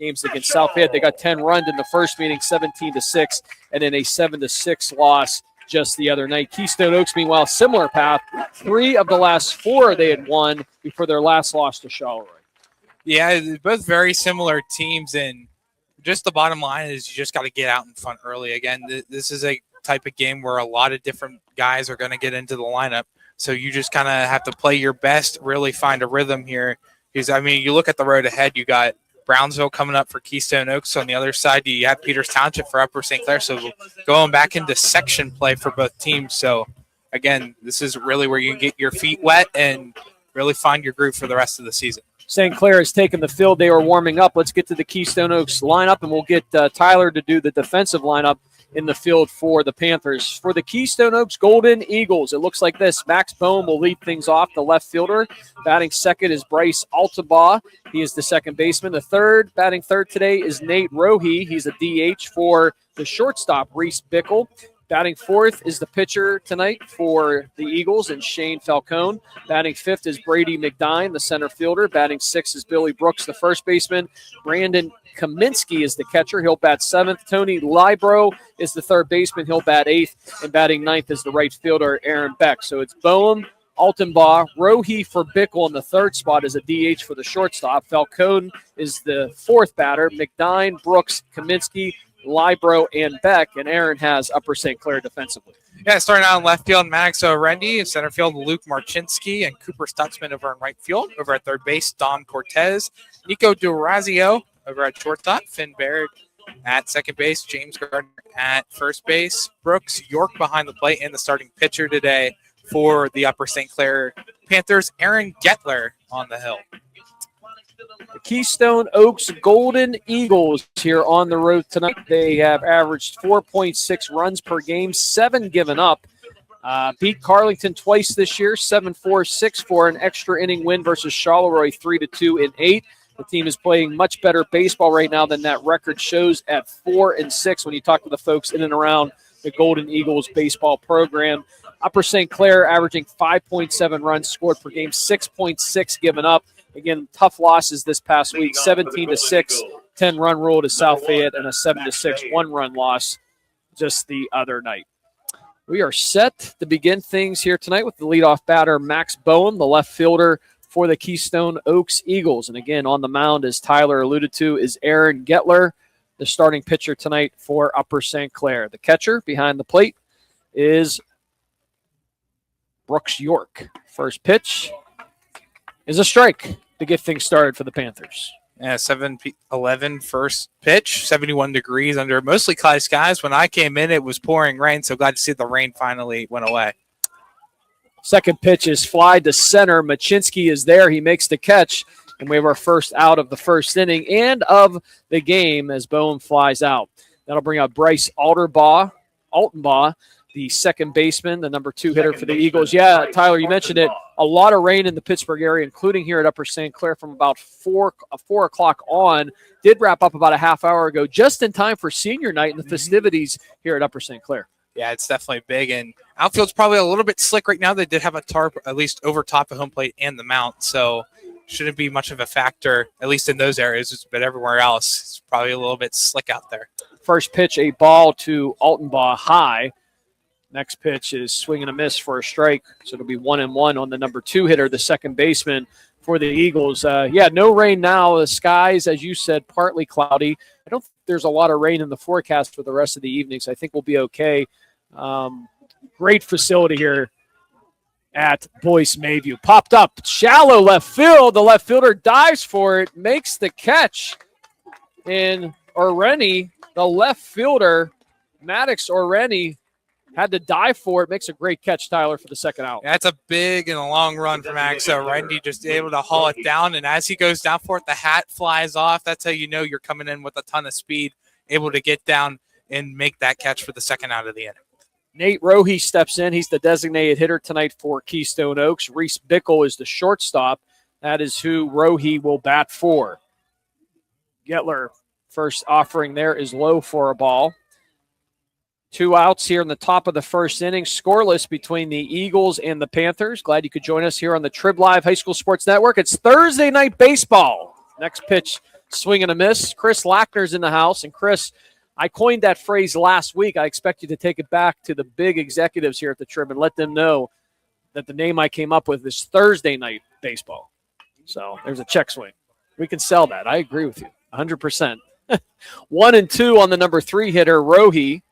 games against South Fayette. They got 10 runs in the first meeting, 17-6, and then a 7-6 loss just the other night. Keystone Oaks, meanwhile, similar path. 3 of the last 4 they had won before their last loss to Charleroi. Yeah, both very similar teams, and just the bottom line is you just got to get out in front early. Again, this is a type of game where a lot of different guys are going to get into the lineup, so you just kind of have to play your best, really find a rhythm here. Because, I mean, you look at the road ahead, you got Brownsville coming up for Keystone Oaks. On the other side, you have Peters Township for Upper St. Clair. So going back into section play for both teams. So, again, this is really where you can get your feet wet and really find your groove for the rest of the season. St. Clair has taken the field. They are warming up. Let's get to the Keystone Oaks lineup, and we'll get Tyler to do the defensive lineup in the field for the Panthers. For the Keystone Oaks Golden Eagles, it looks like this. Max Bohm will lead things off, the left fielder. Batting second is Bryce Altabaugh. He is the second baseman. Batting third today is Nate Rohe. He's a DH for the shortstop, Reese Bickle. Batting fourth is the pitcher tonight for the Eagles, and Shane Falcone. Batting fifth is Brady McDine, the center fielder. Batting sixth is Billy Brooks, the first baseman. Brandon Kaminsky is the catcher. He'll bat seventh. Tony Libro is the third baseman. He'll bat eighth. And batting ninth is the right fielder, Aaron Beck. So it's Boehm, Altenbaugh, Rohe for Bickle in the third spot is a DH for the shortstop. Falcone is the fourth batter. McDine, Brooks, Kaminsky, Libro, and Beck, and Aaron has Upper St. Clair defensively. Yeah, starting out in left field, Maddox O'Rendy. In center field, Luke Marchinsky and Cooper Stutzman over in right field. Over at third base, Dom Cortez. Nico Durazio over at shortstop. Finn Baird at second base. James Gardner at first base. Brooks York behind the plate, and the starting pitcher today for the Upper St. Clair Panthers, Aaron Goettler on the hill. The Keystone Oaks Golden Eagles here on the road tonight. They have averaged 4.6 runs per game, 7 given up. Beat Carlington twice this year, 7-4, 6-4, an extra inning win versus Charleroi, 3-2 in 8. The team is playing much better baseball right now than that record shows at 4-6 when you talk to the folks in and around the Golden Eagles baseball program. Upper St. Clair averaging 5.7 runs scored per game, 6.6 given up. Again, tough losses this past week, 17-6, 10-run rule to South Fayette, and a 7-6 one-run loss just the other night. We are set to begin things here tonight with the leadoff batter, Max Boehm, the left fielder for the Keystone Oaks Eagles. And again, on the mound, as Tyler alluded to, is Aaron Goettler, the starting pitcher tonight for Upper St. Clair. The catcher behind the plate is Brooks York. First pitch is a strike to get things started for the Panthers. Yeah, 7-11 first pitch, 71 degrees under mostly cloudy skies. When I came in, it was pouring rain, so glad to see the rain finally went away. Second pitch is fly to center. Machinsky is there. He makes the catch, and we have our first out of the first inning and of the game as Boehm flies out. That'll bring out Bryce Altenbaugh, the second baseman, the number 2 hitter for the Eagles. Yeah, Tyler, you mentioned it. A lot of rain in the Pittsburgh area, including here at Upper St. Clair from about 4 o'clock on. Did wrap up about a half hour ago, just in time for senior night and the festivities here at Upper St. Clair. Yeah, it's definitely big. And outfield's probably a little bit slick right now. They did have a tarp, at least over top of home plate and the mount. So shouldn't be much of a factor, at least in those areas. But everywhere else, it's probably a little bit slick out there. First pitch, a ball to Altenbaugh high. Next pitch is swing and a miss for a strike. So it'll be 1-1 on the number 2 hitter, the second baseman for the Eagles. No rain now. The skies, as you said, partly cloudy. I don't think there's a lot of rain in the forecast for the rest of the evening, so I think we'll be okay. Great facility here at Boyce Mayview. Popped up, shallow left field. The left fielder dives for it, makes the catch. And Oreni, the left fielder, Maddox Oreni, had to dive for it. Makes a great catch, Tyler, for the second out. That's a big and a long run from Max Randy, just able to haul it down. And as he goes down for it, the hat flies off. That's how you know you're coming in with a ton of speed, able to get down and make that catch for the second out of the inning. Nate Rohe steps in. He's the designated hitter tonight for Keystone Oaks. Reese Bickle is the shortstop. That is who Rohe will bat for. Goettler, first offering there is low for a ball. 2 outs here in the top of the first inning. Scoreless between the Eagles and the Panthers. Glad you could join us here on the Trib Live High School Sports Network. It's Thursday night baseball. Next pitch swing and a miss. Chris Lackner's in the house. And Chris, I coined that phrase last week. I expect you to take it back to the big executives here at the Trib and let them know that the name I came up with is Thursday night baseball. So there's a check swing. We can sell that. I agree with you 100%. 1 and 2 on the number 3 hitter, Rohi,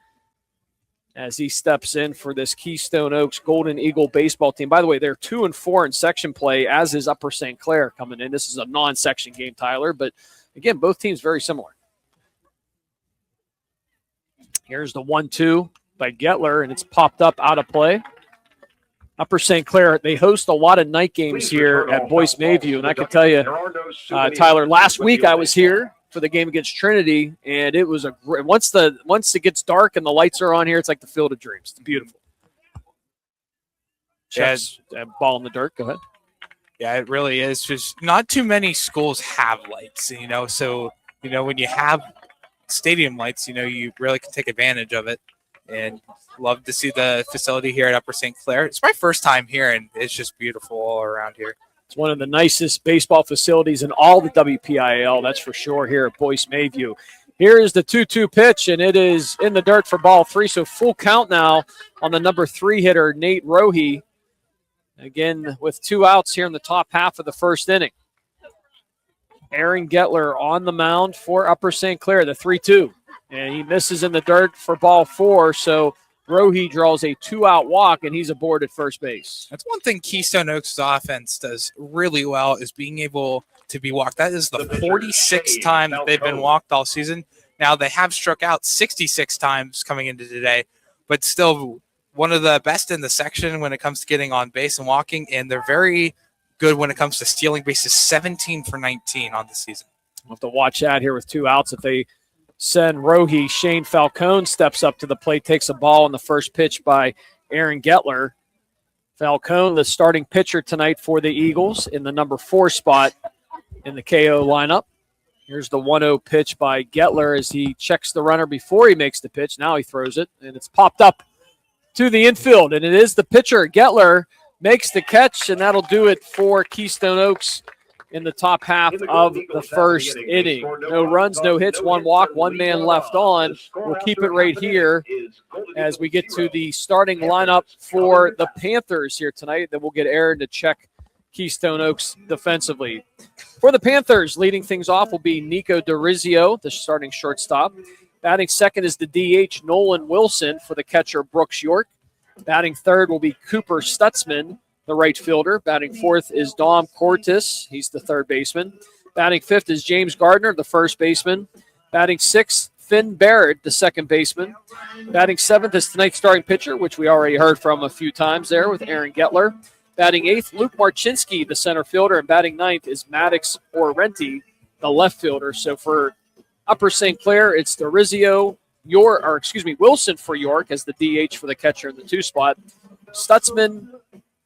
as he steps in for this Keystone Oaks Golden Eagle baseball team. By the way, they're 2 and 4 in section play, as is Upper St. Clair coming in. This is a non-section game, Tyler, but again, both teams very similar. Here's the 1-2 by Goettler, and it's popped up out of play. Upper St. Clair, they host a lot of night games here at Boyce Mayview, and I can tell you, Tyler, last week I was here for the game against Trinity, and it was a great, once it gets dark and the lights are on here, it's like the Field of Dreams. It's beautiful. Checks, ball in the dirt. Go ahead. Yeah, it really is. Just not too many schools have lights, so when you have stadium lights, you really can take advantage of it. And love to see the facility here at Upper St. Clair. It's my first time here, and it's just beautiful all around here. It's one of the nicest baseball facilities in all the WPIAL, that's for sure, here at Boyce Mayview. Here is the 2-2 pitch, and it is in the dirt for ball 3, so full count now on the number 3 hitter, Nate Rohi. Again, with 2 outs here in the top half of the first inning. Aaron Goettler on the mound for Upper St. Clair, the 3-2. And he misses in the dirt for ball 4, so Rohi draws a 2-out walk, and he's aboard at first base. That's one thing Keystone Oaks' offense does really well is being able to be walked. That is the 46th time that they've been walked all season. Now, they have struck out 66 times coming into today, but still one of the best in the section when it comes to getting on base and walking, and they're very good when it comes to stealing bases, 17 for 19 on the season. We'll have to watch that here with 2 outs. If they send Rohi, Shane Falcone steps up to the plate, takes a ball on the first pitch by Aaron Goettler. Falcone, the starting pitcher tonight for the Eagles, in the number 4 spot in the KO lineup. Here's the 1-0 pitch by Goettler as he checks the runner before he makes the pitch. Now he throws it, and it's popped up to the infield, and it is the pitcher. Goettler makes the catch, and that'll do it for Keystone Oaks in the top half of the first inning. No runs, no hits, 1 walk, 1 man left on. We'll keep it right here as we get to the starting lineup for the Panthers here tonight. Then we'll get Aaron to check Keystone Oaks defensively. For the Panthers, leading things off will be Nico DeRizio, the starting shortstop. Batting second is the DH, Nolan Wilson, for the catcher, Brooks York. Batting third will be Cooper Stutzman, the right fielder. Batting fourth is Dom Cortis. He's the third baseman. Batting fifth is James Gardner, the first baseman. Batting sixth, Finn Barrett, the second baseman. Batting seventh is tonight's starting pitcher, which we already heard from a few times there with Aaron Goettler. Batting eighth, Luke Marchinsky, the center fielder. And batting ninth is Maddox Orrenti, the left fielder. So for Upper St. Clair, it's Wilson for York as the DH for the catcher in the 2 spot. Stutzman,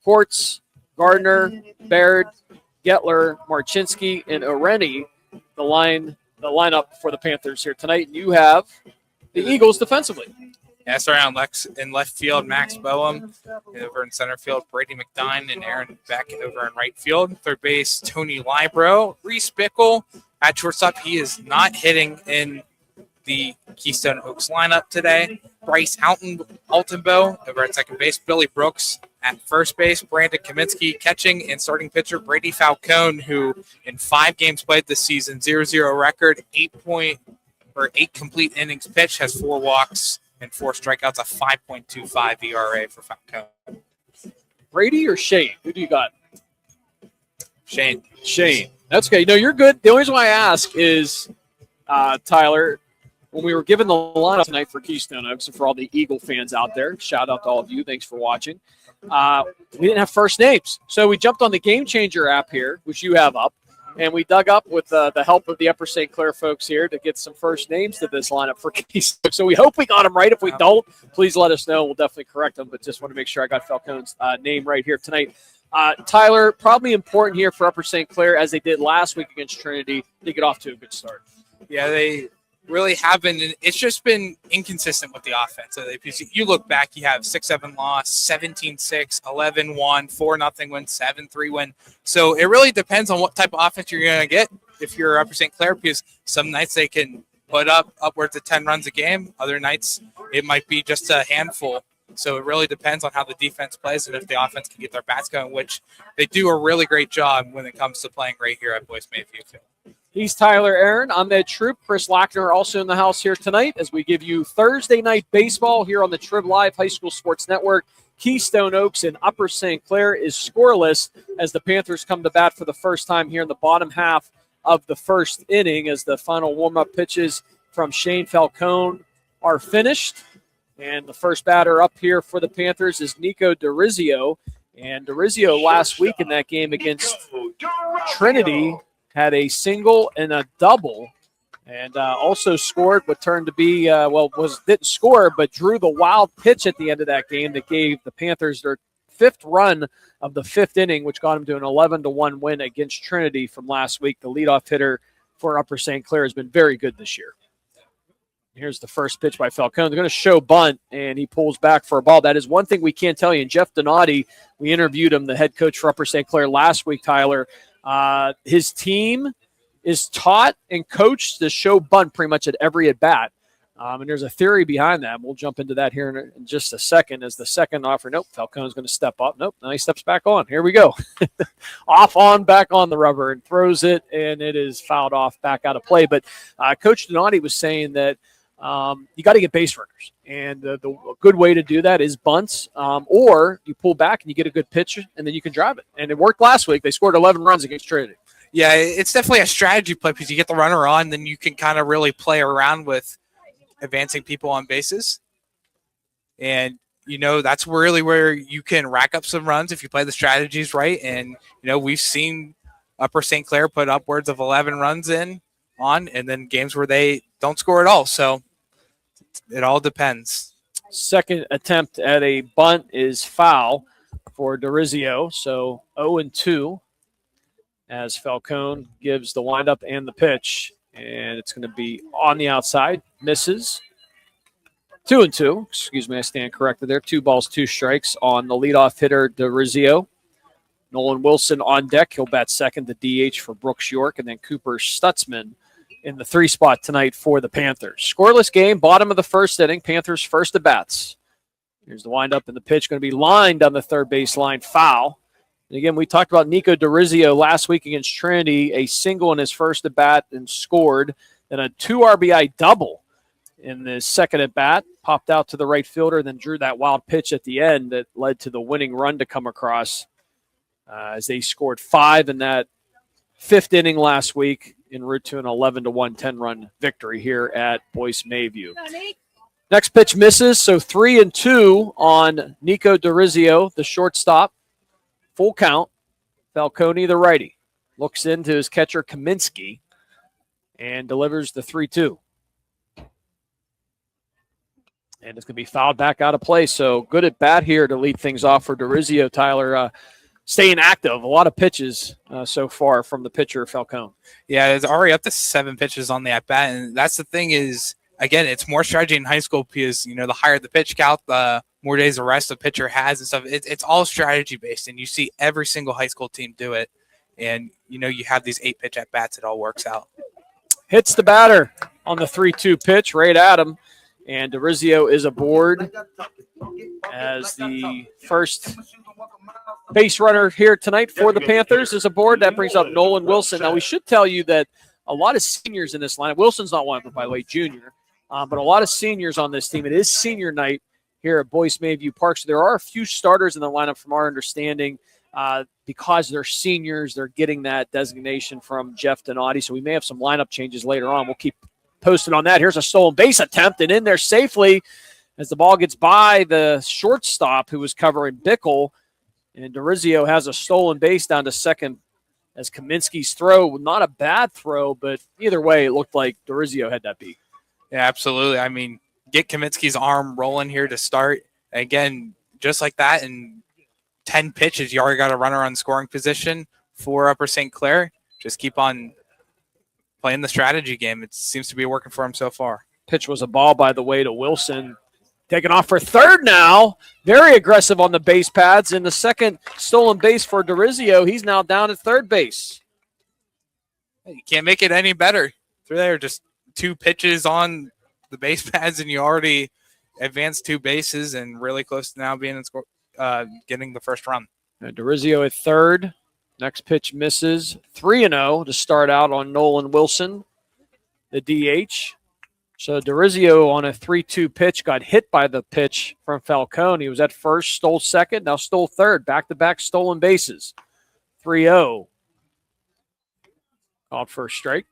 Quartz, Gardner, Baird, Goettler, Marchinsky, and Oreni, the lineup for the Panthers here tonight. And you have the Eagles defensively. Yeah, starting on in left field, Max Boehm. Over in center field, Brady McDine and Aaron Beck over in right field. Third base, Tony Libro. Reese Bickle at shortstop. He is not hitting in the Keystone Oaks lineup today. Bryce Altenbow over at second base. Billy Brooks at first base. Brandon Kaminsky catching, and starting pitcher Brady Falcone, who in 5 games played this season, 0-0 record, 8 complete innings pitched, has 4 walks and 4 strikeouts, a 5.25 ERA for Falcone. Brady or Shane? Who do you got? Shane. That's okay. No, you're good. The only reason why I ask is, Tyler, when we were given the lineup tonight for Keystone Oaks and for all the Eagle fans out there, shout out to all of you. Thanks for watching. We didn't have first names. So we jumped on the Game Changer app here, which you have up, and we dug up with the help of the Upper St. Clair folks here to get some first names to this lineup for Keystone. So we hope we got them right. If we don't, please let us know. We'll definitely correct them, but just want to make sure I got Falcone's name right here tonight. Tyler, probably important here for Upper St. Clair, as they did last week against Trinity, to get off to a good start. Yeah, they really have been. It's just been inconsistent with the offense. So you look back, you have 6-7 loss, 17-6, 11-1, 4-0 win, 7-3 win. So it really depends on what type of offense you're going to get. if you're Upper St. Clair, because some nights they can put up upwards of 10 runs a game. Other nights it might be just a handful. So it really depends on how the defense plays and if the offense can get their bats going, which they do a really great job when it comes to playing right here at Boyce Mayview. He's Tyler Aaron. I'm Ed Troop. Chris Lochner also in the house here tonight as we give you Thursday night baseball here on the Trib Live High School Sports Network. Keystone Oaks in Upper St. Clair is scoreless as the Panthers come to bat for the first time here in the bottom half of the first inning as the final warm-up pitches from Shane Falcone are finished. And the first batter up here for the Panthers is Nico DeRizio. And DeRizio last week in that game against Trinity had a single and a double, and also scored what turned to be, didn't score, but drew the wild pitch at the end of that game that gave the Panthers their fifth run of the fifth inning, which got them to an 11-1 win against Trinity from last week. The leadoff hitter for Upper St. Clair has been very good this year. Here's the first pitch by Falcone. They're going to show bunt, and he pulls back for a ball. That is one thing we can't tell you. And Jeff Donati, we interviewed him, the head coach for Upper St. Clair last week, Tyler. His team is taught and coached to show bunt pretty much at every at-bat. And there's a theory behind that. We'll jump into that here in just a second as the second offer. Nope, Falcone's going to step up. Nope, now he steps back on. Here we go. Off on, back on the rubber and throws it, and it is fouled off back out of play. But Coach Donati was saying that you got to get base runners. And the good way to do that is bunts, or you pull back and you get a good pitch, and then you can drive it. And it worked last week. They scored 11 runs against Trinity. Yeah, it's definitely a strategy play because you get the runner on, then you can kind of really play around with advancing people on bases. And, that's really where you can rack up some runs if you play the strategies right. And, we've seen Upper St. Clair put upwards of 11 runs and then games where they don't score at all. So it all depends. Second attempt at a bunt is foul for DeRizio. So 0-2 as Falcone gives the windup and the pitch. And it's going to be on the outside. Misses. 2-2. Excuse me, I stand corrected there. 2 balls, 2 strikes on the leadoff hitter, DeRizio. Nolan Wilson on deck. He'll bat second, the DH for Brooks York. And then Cooper Stutzman in the 3 spot tonight for the Panthers. Scoreless game, bottom of the first inning. Panthers first at bats. Here's the windup and the pitch going to be lined on the third baseline. Foul. And again, we talked about Nico DeRizio last week against Trinity, a single in his first at bat and scored. Then a 2 RBI double in the second at bat. Popped out to the right fielder, then drew that wild pitch at the end that led to the winning run to come across as they scored 5 in that 5th inning last week en route to an 11-1 10-run victory here at Boyce Mayview. Next pitch misses, so 3-2 on Nico DeRizio, the shortstop. Full count. Falcone, the righty, looks into his catcher Kaminsky and delivers the 3-2. And it's going to be fouled back out of play. So good at bat here to lead things off for DeRizio, Tyler. Staying active. A lot of pitches so far from the pitcher, Falcone. Yeah, it's already up to 7 pitches on the at-bat. And that's the thing is, again, it's more strategy in high school because, the higher the pitch count, the more days of rest the pitcher has and stuff. It's all strategy-based, and you see every single high school team do it. And, you have these 8-pitch at-bats. It all works out. Hits the batter on the 3-2 pitch right at him. And DeRizio is aboard as the first base runner here tonight for the Panthers is aboard. That brings up Nolan Wilson. Now, we should tell you that a lot of seniors in this lineup. Wilson's not one, by the way, junior. But a lot of seniors on this team. It is senior night here at Boyce Mayview Park. So there are a few starters in the lineup from our understanding. Because they're seniors, they're getting that designation from Jeff Donati. So we may have some lineup changes later on. We'll keep posted on that. Here's a stolen base attempt and in there safely as the ball gets by the shortstop who was covering Bickle. And DeRizio has a stolen base down to second as Kaminsky's throw, not a bad throw, but either way, it looked like DeRizio had that beat. Yeah, absolutely. I mean, get Kaminsky's arm rolling here to start. Again, just like that, in 10 pitches, you already got a runner on scoring position for Upper St. Clair. Just keep on playing the strategy game. It seems to be working for him so far. Pitch was a ball, by the way, to Wilson. Taking off for third now. Very aggressive on the base pads. In the second stolen base for DeRizio, he's now down at third base. You can't make it any better. Through there, just 2 pitches on the base pads, and you already advanced 2 bases and really close to now being in score, getting the first run. DeRizio at third. Next pitch misses. 3-0 to start out on Nolan Wilson, the DH. So DeRizio on a 3-2 pitch got hit by the pitch from Falcone. He was at first, stole second, now stole third. Back-to-back stolen bases. 3-0. Called for a strike.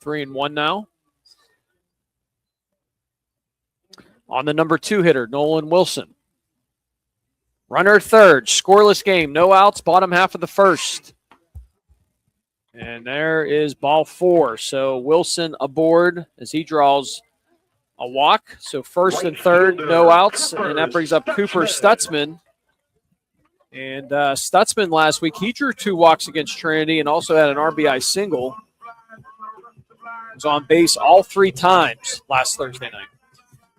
3-1 now. On the number 2 hitter, Nolan Wilson. Runner at third. Scoreless game. No outs. Bottom half of the first. And there is ball 4. So Wilson aboard as he draws a walk. So first and third, no outs. And that brings up Cooper Stutzman. And Stutzman last week, he drew 2 walks against Trinity and also had an RBI single. Was on base all 3 times last Thursday night.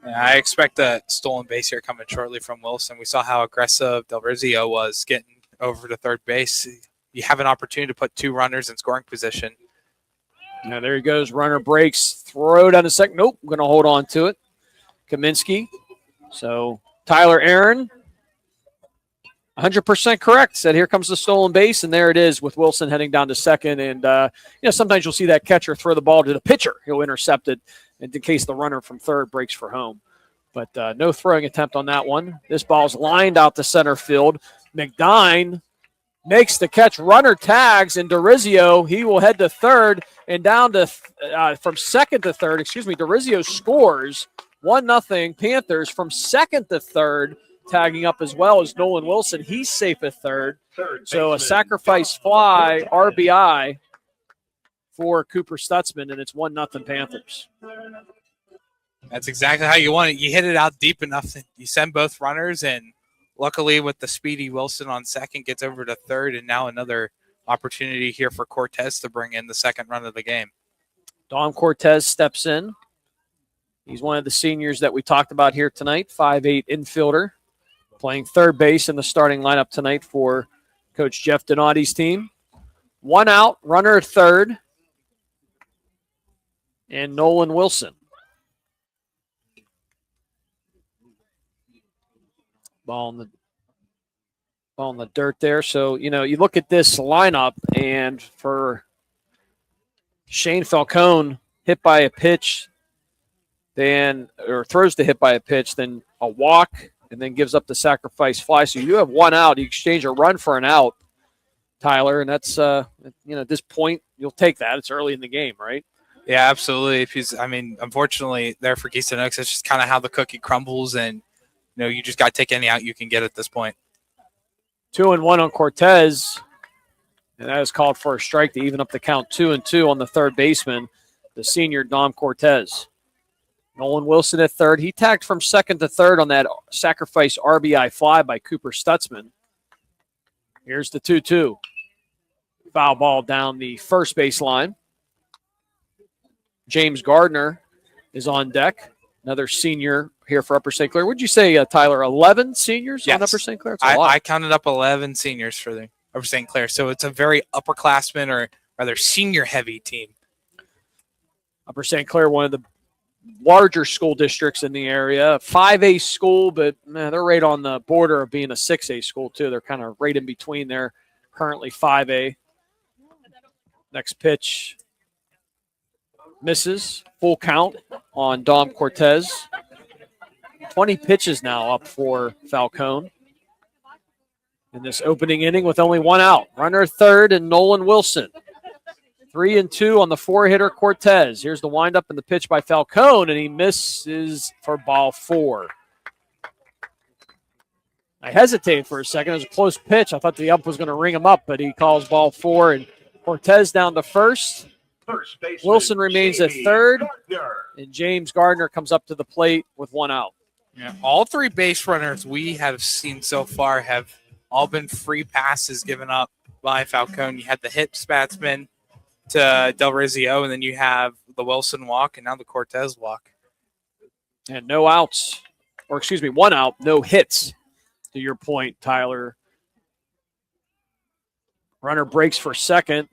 Yeah, I expect a stolen base here coming shortly from Wilson. We saw how aggressive DeRizio was getting over to third base. You have an opportunity to put 2 runners in scoring position. Now there he goes. Runner breaks. Throw down to second. Nope. I'm going to hold on to it. Kaminsky. So Tyler Aaron, 100% correct. Said here comes the stolen base, and there it is with Wilson heading down to second. And, sometimes you'll see that catcher throw the ball to the pitcher. He'll intercept it in case the runner from third breaks for home. But no throwing attempt on that one. This ball's lined out to center field. McDine makes the catch. Runner tags, and DeRizio, he will head to third and down to from second to third. DeRizio scores 1-0 Panthers from second to third. Tagging up as well as Nolan Wilson. He's safe at third. So a sacrifice fly, RBI for Cooper Stutzman, and it's 1-0 Panthers. That's exactly how you want it. You hit it out deep enough that you send both runners, and luckily with the speedy Wilson on second, gets over to third, and now another opportunity here for Cortez to bring in the second run of the game. Dom Cortez steps in. He's one of the seniors that we talked about here tonight, 5'8" infielder, playing third base in the starting lineup tonight for Coach Jeff Donati's team. 1 out, runner at third, and Nolan Wilson. Ball in the dirt there. So, you look at this lineup, and for Shane Falcone, hit by a pitch, throws the hit by a pitch, then a walk, and then gives up the sacrifice fly. So you have 1 out. You exchange a run for an out, Tyler, and that's, at this point, you'll take that. It's early in the game, right? Yeah, absolutely. Unfortunately, there for Keystone Oaks, it's just kind of how the cookie crumbles, and, you just got to take any out you can get at this point. 2-1 on Cortez, and that is called for a strike to even up the count. 2-2 on the third baseman, the senior Dom Cortez. Nolan Wilson at third. He tagged from second to third on that sacrifice RBI fly by Cooper Stutzman. Here's the 2-2. Foul ball down the first base line. James Gardner is on deck. Another senior here for Upper St. Clair. Would you say, Tyler, 11 seniors on Upper St. Clair? I counted up 11 seniors for the Upper St. Clair. So it's a very upperclassman, or rather senior-heavy team. Upper St. Clair, one of the larger school districts in the area. 5A school, but they're right on the border of being a 6A school, too. They're kind of right in between there. Currently 5A. Next pitch misses. Full count on Dom Cortez. 20 pitches now up for Falcone in this opening inning with only 1 out. Runner third and Nolan Wilson. 3-2 on the 4-hitter Cortez. Here's the windup and the pitch by Falcone, and he misses for ball 4. I hesitated for a second. It was a close pitch. I thought the ump was going to ring him up, but he calls ball 4, and Cortez down to first. Wilson remains at third, and James Gardner comes up to the plate with 1 out. Yeah, all 3 base runners we have seen so far have all been free passes given up by Falcone. You had the hit batsman to DeRizio, and then you have the Wilson walk, and now the Cortez walk. And no outs, 1 out, no hits, to your point, Tyler. Runner breaks for second.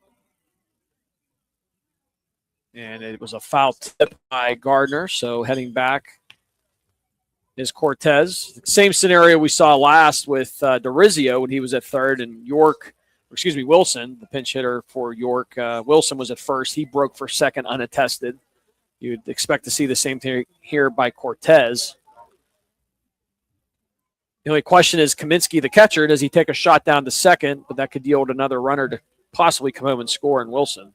And it was a foul tip by Gardner. So heading back is Cortez. Same scenario we saw last with DeRizio when he was at third, and Wilson, the pinch hitter for York. Wilson was at first. He broke for second unattested. You'd expect to see the same thing here by Cortez. The only question is Kaminsky, the catcher, does he take a shot down to second? But that could yield another runner to possibly come home and score in Wilson.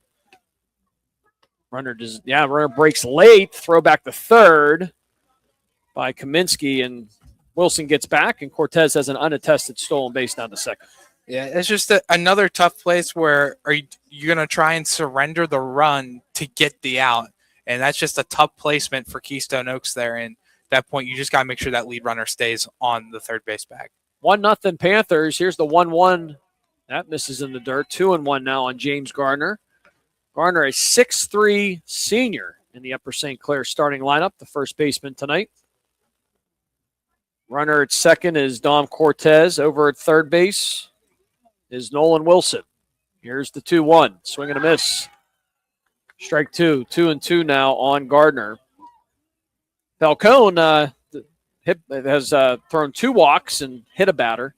Runner breaks late. Throw back to third by Kaminsky, and Wilson gets back, and Cortez has an unattested stolen base down to second. Yeah, it's just another tough place where you're going to try and surrender the run to get the out. And that's just a tough placement for Keystone Oaks there. And at that point, you just got to make sure that lead runner stays on the third base bag. 1-0 Panthers. Here's the 1-1. That misses in the dirt. 2-1 now on James Gardner. Gardner, a 6'3" senior in the Upper St. Clair starting lineup, the first baseman tonight. Runner at second is Dom Cortez. Over at third base is Nolan Wilson. Here's the 2-1. Swing and a miss. Strike two. 2-2 now on Gardner. Falcone has thrown 2 walks and hit a batter.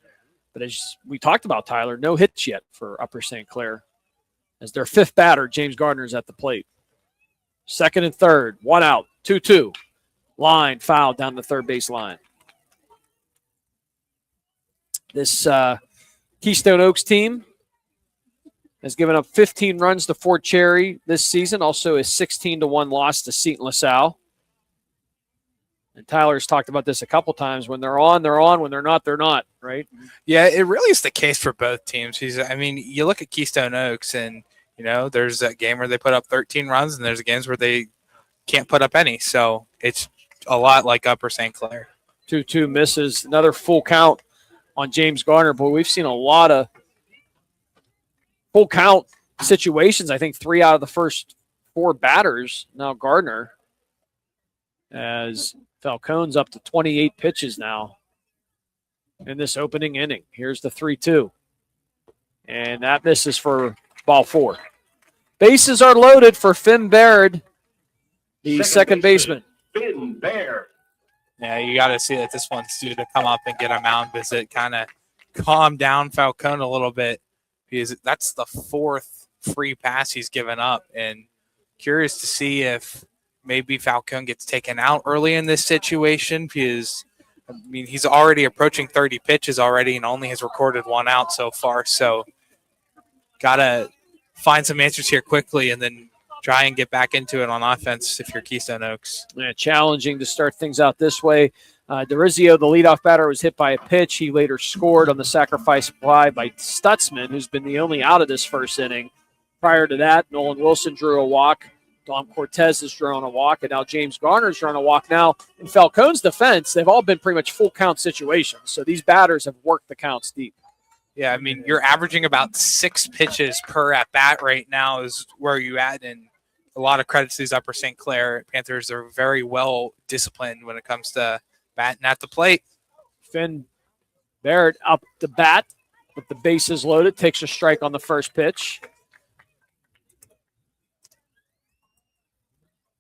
But as we talked about, Tyler, no hits yet for Upper St. Clair. As their 5th batter, James Gardner is at the plate. Second and third. 1 out. 2-2. Line foul down the third base line. This Keystone Oaks team has given up 15 runs to Fort Cherry this season. Also a 16-1 loss to Seton LaSalle. And Tyler's talked about this a couple times. When they're on, they're on. When they're not, right? Yeah, it really is the case for both teams. You look at Keystone Oaks, and, there's a game where they put up 13 runs, and there's games where they can't put up any. So it's a lot like Upper St. Clair. 2-2 misses. Another full count on James Gardner. Boy, we've seen a lot of full count situations. I think 3 out of the first 4 batters. Now Gardner, as Falcone's up to 28 pitches now in this opening inning. Here's the 3-2. And that misses for ball 4. Bases are loaded for Finn Baird, the second baseman. Finn Baird. Yeah, you got to see that this one's due to come up and get a mound visit, kind of calm down Falcone a little bit, because that's the 4th free pass he's given up. And curious to see if maybe Falcone gets taken out early in this situation, because, he's already approaching 30 pitches already and only has recorded 1 out so far. So got to find some answers here quickly and then try and get back into it on offense if you're Keystone Oaks. Yeah, challenging to start things out this way. DeRizio, the leadoff batter, was hit by a pitch. He later scored on the sacrifice fly by Stutzman, who's been the only out of this first inning. Prior to that, Nolan Wilson drew a walk. Dom Cortez has drawn a walk, and now James Garner's drawn a walk. Now, in Falcone's defense, they've all been pretty much full count situations, so these batters have worked the counts deep. Yeah, you're averaging about 6 pitches per at-bat right now is where you at, and a lot of credit to these Upper St. Clair Panthers. Are very well disciplined when it comes to batting at the plate. Finn Baird up the bat with the bases loaded, takes a strike on the first pitch.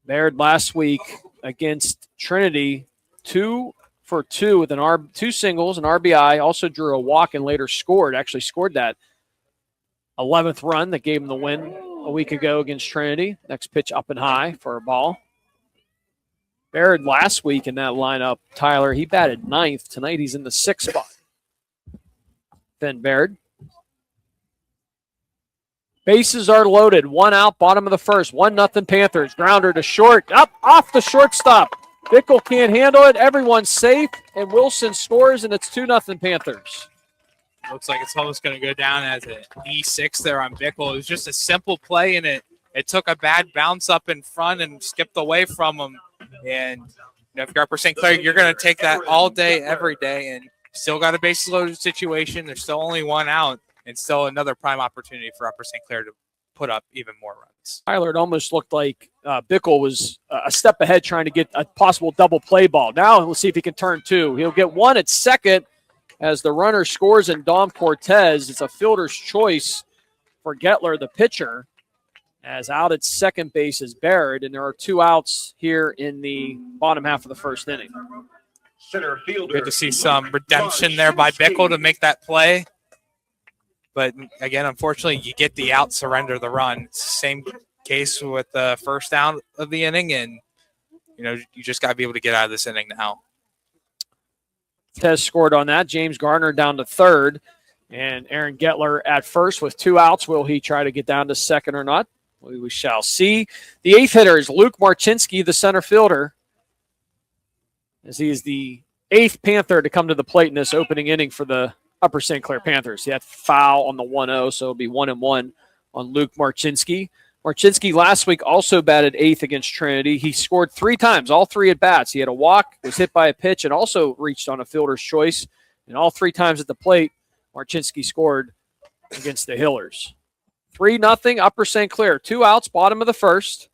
Baird last week against Trinity, 2 for 2 with 2 singles, an RBI, also drew a walk and later scored that 11th run that gave him the win a week ago against Trinity. Next pitch up and high for a ball. Baird last week in that lineup, Tyler, he batted 9th. Tonight he's in the 6th spot. Finn Baird. Bases are loaded. 1 out, bottom of the first. 1-0 Panthers. Grounder to short. Up off the shortstop. Bickle can't handle it. Everyone's safe. And Wilson scores, and it's 2-0 Panthers. Looks like it's almost going to go down as an E6 there on Bickle. It was just a simple play, and it took a bad bounce up in front and skipped away from him. And if you're Upper St. Clair, you're going to take that all day, every day, and still got a bases loaded situation. There's still only 1 out. And still another prime opportunity for Upper St. Clair to put up even more runs. Tyler, it almost looked like Bickle was a step ahead trying to get a possible double play ball. Now we'll see if he can turn 2. He'll get 1 at second as the runner scores, and Dom Cortez. It's a fielder's choice for Goettler, the pitcher, As out at second base is Barrett, and there are 2 outs here in the bottom half of the first inning. Center fielder. Good to see some redemption there by Bickle to make that play. But again, unfortunately, you get the out, surrender the run. It's the same case with the first out of the inning, and you just got to be able to get out of this inning now. Tez scored on that. James Gardner down to third, and Aaron Goettler at first with 2 outs. Will he try to get down to second or not? We shall see. The 8th hitter is Luke Marchinski, the center fielder, as he is the 8th Panther to come to the plate in this opening inning for the Upper St. Clair Panthers. He had foul on the 1-0, so it'll be 1-1 on Luke Marchinski. Marchinski last week also batted 8th against Trinity. He scored 3 times, all 3 at bats. He had a walk, was hit by a pitch, and also reached on a fielder's choice. And all 3 times at the plate, Marchinski scored against the Hillers. 3-0 Upper St. Clair. 2 outs, bottom of the first.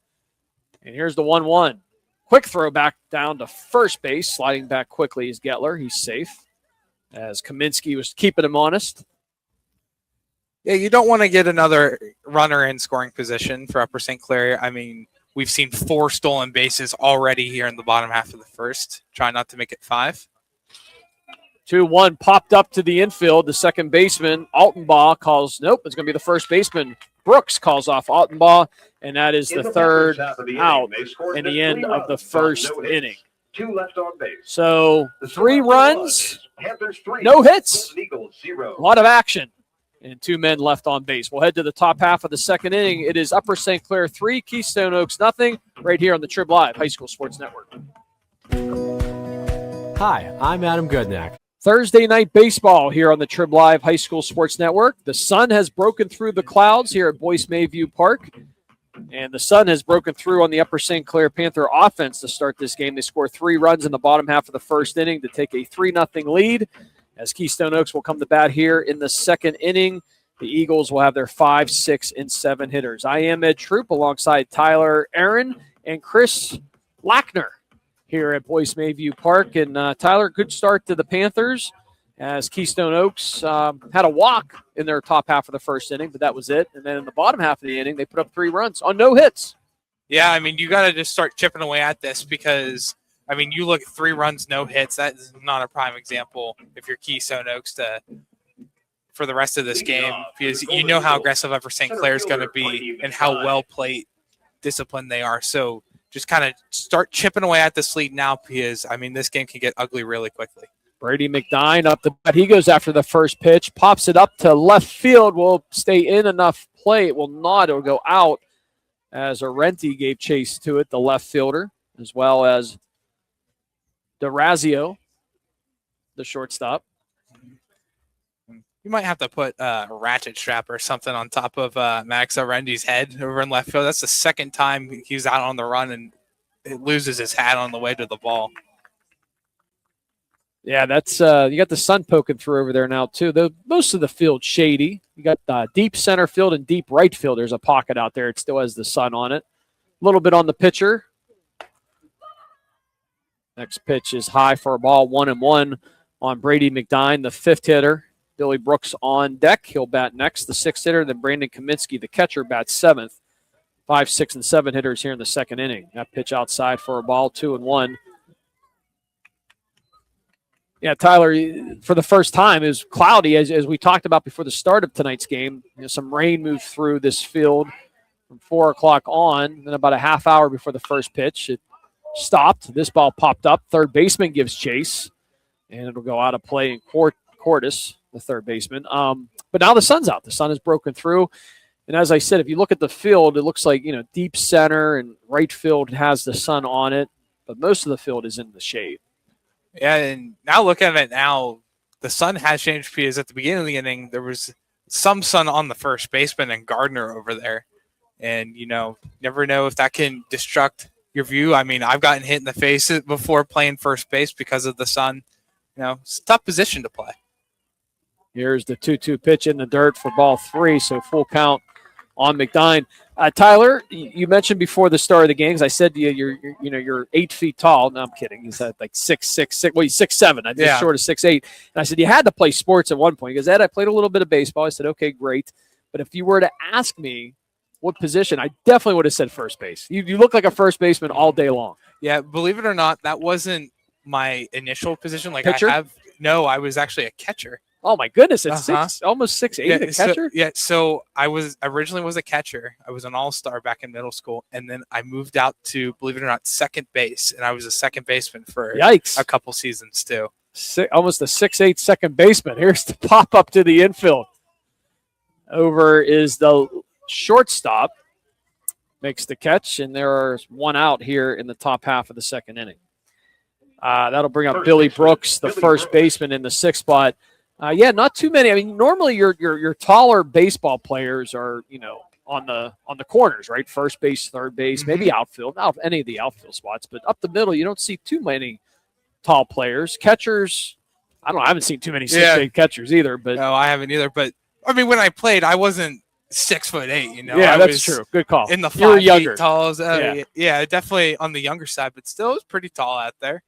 And here's the 1-1. Quick throw back down to first base. Sliding back quickly is Goettler. He's safe, as Kaminsky was keeping him honest. Yeah, you don't want to get another runner in scoring position for Upper St. Clair. I mean, we've seen 4 stolen bases already here in the bottom half of the first. Try not to make it 5. 2-1 popped up to the infield. The second baseman, Altenbaugh, calls, nope, it's going to be the first baseman. Brooks calls off Altenbaugh, and that is the third out in the end of the first inning. 2 left on base. So 3 runs, no hits, a lot of action, and 2 men left on base. We'll head to the top half of the second inning. It is Upper St. Clair 3, Keystone Oaks nothing, right here on the Trib Live High School Sports Network. Hi, I'm Adam Goodnack. Thursday night baseball here on the Trib Live High School Sports Network. The sun has broken through the clouds here at Boyce Mayview Park, and the sun has broken through on the Upper St. Clair Panther offense to start this game. They score 3 runs in the bottom half of the first inning to take a 3-0 lead, as Keystone Oaks will come to bat here in the second inning. The Eagles will have their 5, 6, and 7 hitters. I am Ed Troop alongside Tyler Aaron and Chris Lackner here at Boyce Mayview Park. And Tyler, good start to the Panthers, as Keystone Oaks had a walk in their top half of the first inning, but that was it. And then in the bottom half of the inning, they put up 3 runs on no hits. Yeah, I mean, you got to just start chipping away at this because, I mean, you look at 3 runs, no hits. That is not a prime example if you're Keystone Oaks for the rest of this game, because you know how aggressive Upper St. Clair is going to be and how well plate disciplined they are. So just kind of start chipping away at this lead now, because, I mean, this game can get ugly really quickly. Brady McDine up the bat. He goes after the first pitch, pops it up to left field. Will stay in enough play. It will not. It will go out, as Arenti gave chase to it, the left fielder, as well as DeRazio, the shortstop. You might have to put a ratchet strap or something on top of Max Arenti's head over in left field. That's the second time he's out on the run and it loses his hat on the way to the ball. Yeah, that's you got the sun poking through over there now too. Most of the field shady. You got deep center field and deep right field. There's a pocket out there. It still has the sun on it. A little bit on the pitcher. Next pitch is high for a ball, 1-1 on Brady McDine, the 5th hitter. Billy Brooks on deck. He'll bat next. The 6th hitter, then Brandon Kaminsky, the catcher, bats 7th. 5, 6, and 7 hitters here in the second inning. That pitch outside for a ball, 2-1. Yeah, Tyler, for the first time, it was cloudy, as we talked about before the start of tonight's game. Some rain moved through this field from 4 o'clock on. Then about a half hour before the first pitch, it stopped. This ball popped up. Third baseman gives chase, and it'll go out of play in Cortis, the third baseman. But now the sun's out. The sun has broken through. And as I said, if you look at the field, it looks like, deep center and right field has the sun on it, but most of the field is in the shade. Yeah, and now look at it now. The sun has changed, because at the beginning of the inning, there was some sun on the first baseman and Gardner over there. And, never know if that can destruct your view. I mean, I've gotten hit in the face before playing first base because of the sun. It's a tough position to play. Here's the 2-2 pitch in the dirt for ball 3, so full count on McDine. Tyler, you mentioned before the start of the games, I said to you, you're 8 feet tall. No, I'm kidding. He's at like 6'6". Well, he's 6'7". I'm just short of 6'8". And I said, you had to play sports at one point. He goes, Ed, I played a little bit of baseball. I said, okay, great. But if you were to ask me what position, I definitely would have said first base. You look like a first baseman all day long. Yeah, believe it or not, that wasn't my initial position. Like Pitcher? I was actually a catcher. Oh my goodness, it's Uh-huh. almost 6'8", a catcher. So I was originally a catcher. I was an all-star back in middle school, and then I moved out to, believe it or not, second base, and I was a second baseman for Yikes! a couple seasons too. Almost a 6'8" second baseman. Here's the pop up to the infield. Over is the shortstop. Makes the catch, and there's one out here in the top half of the second inning. That'll bring up Billy Brooks, the first baseman in the sixth spot. Not too many. I mean, normally your taller baseball players are, on the corners, right? First base, third base, maybe outfield, not any of the outfield spots, but up the middle, you don't see too many tall players. Catchers, I haven't seen too many 6'8" catchers either. But no, I haven't either. But I mean, when I played, I wasn't 6'8", Yeah, that's true. Good call. In the 5 younger. feet talls. Yeah, definitely on the younger side, but still, it was pretty tall out there.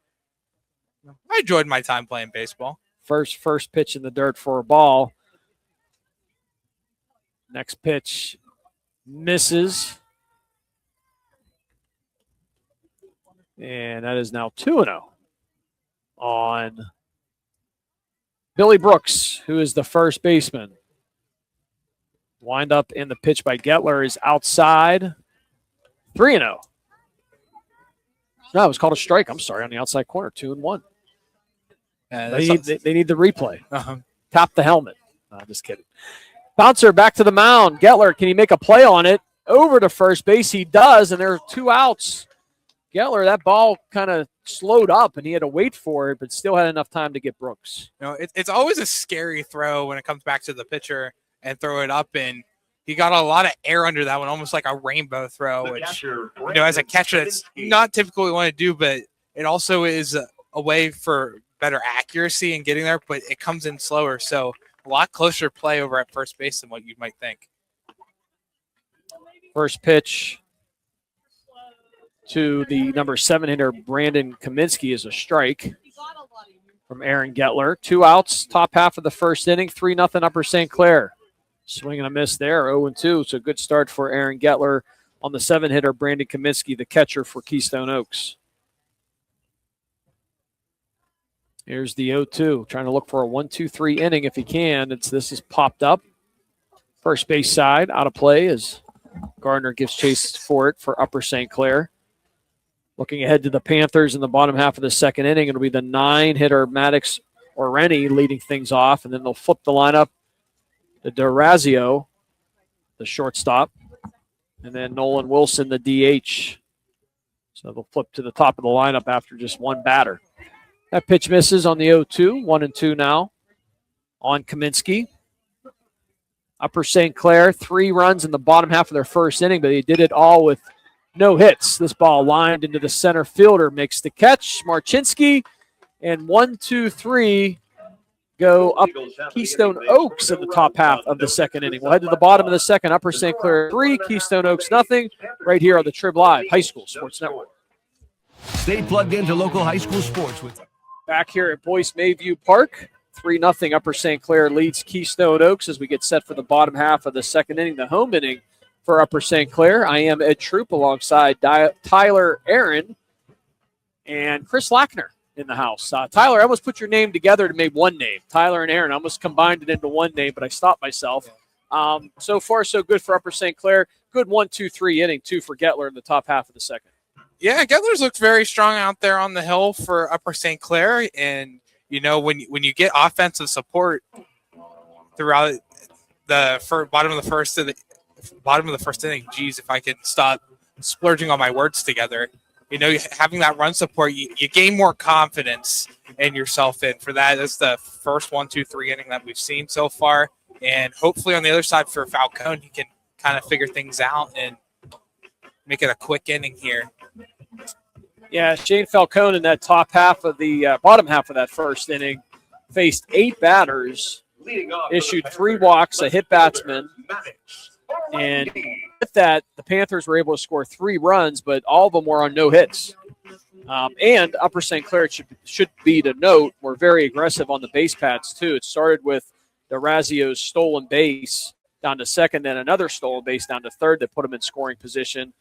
I enjoyed my time playing baseball. First pitch in the dirt for a ball. Next pitch misses. And that is now 2-0 on Billy Brooks, who is the first baseman. Wind up in the pitch by Goettler is outside. 3-0. No, it was called a strike. I'm sorry, on the outside corner. 2-1. They need the replay. Uh-huh. Tap the helmet. No, just kidding. Bouncer back to the mound. Goettler, can he make a play on it? Over to first base. He does, and there are 2 outs. Goettler, that ball kind of slowed up, and he had to wait for it, but still had enough time to get Brooks. It's always a scary throw when it comes back to the pitcher and throw it up, and he got a lot of air under that one, almost like a rainbow throw, which, as a catcher, that's not typically what you want to do, but it also is a way for better accuracy in getting there, but it comes in slower, so a lot closer play over at first base than what you might think. First pitch to the number 7 hitter, Brandon Kaminsky, is a strike from Aaron Goettler. 2 outs, top half of the first inning, 3-0 Upper St. Clair. Swing and a miss there, 0-2. So good start for Aaron Goettler on the 7 hitter, Brandon Kaminsky, the catcher for Keystone Oaks. Here's the 0-2, trying to look for a 1-2-3 inning if he can. This is popped up. First base side, out of play as Gardner gives chase for it for Upper St. Clair. Looking ahead to the Panthers in the bottom half of the second inning, it'll be the 9 hitter Maddox Oreni leading things off, and then they'll flip the lineup. The Durazio, the shortstop, and then Nolan Wilson, the DH. So they'll flip to the top of the lineup after just one batter. That pitch misses on the 0-2, 1-2 now on Kaminsky. Upper St. Clair, 3 runs in the bottom half of their first inning, but they did it all with no hits. This ball lined into the center fielder, makes the catch. Marchinsky, and 1-2-3 go up Keystone Oaks in the top half of the second inning. We'll head to the bottom of the second. Upper St. Clair 3, Keystone Oaks nothing. Right here on the Trib Live High School Sports Network. Stay plugged into local high school sports with. Back here at Boyce Mayview Park, 3-0 Upper St. Clair leads Keystone Oaks as we get set for the bottom half of the second inning, the home inning for Upper St. Clair. I am Ed Troop alongside Tyler Aaron and Chris Lackner in the house. Tyler, I almost put your name together to make one name. Tyler and Aaron, I almost combined it into one name, but I stopped myself. So far, so good for Upper St. Clair. Good 1-2-3 inning, 2 for Goettler in the top half of the second. Yeah, Goettler's looked very strong out there on the hill for Upper St. Clair, and when you get offensive support throughout the bottom of the first inning, geez, if I could stop splurging on my words together. Having that run support, you gain more confidence in yourself. And for that, it's the first 1-2-3 inning that we've seen so far. And hopefully on the other side for Falcone, he can kind of figure things out and make it a quick inning here. Yeah, Shane Falcone in that top half of the bottom half of that first inning faced 8 batters, issued 3 walks, a hit batsman, and with that, the Panthers were able to score 3 runs, but all of them were on no hits. And Upper St. Clair should be to note, were very aggressive on the base pads too. It started with Durazio's stolen base down to second, then another stolen base down to third that put him in scoring position.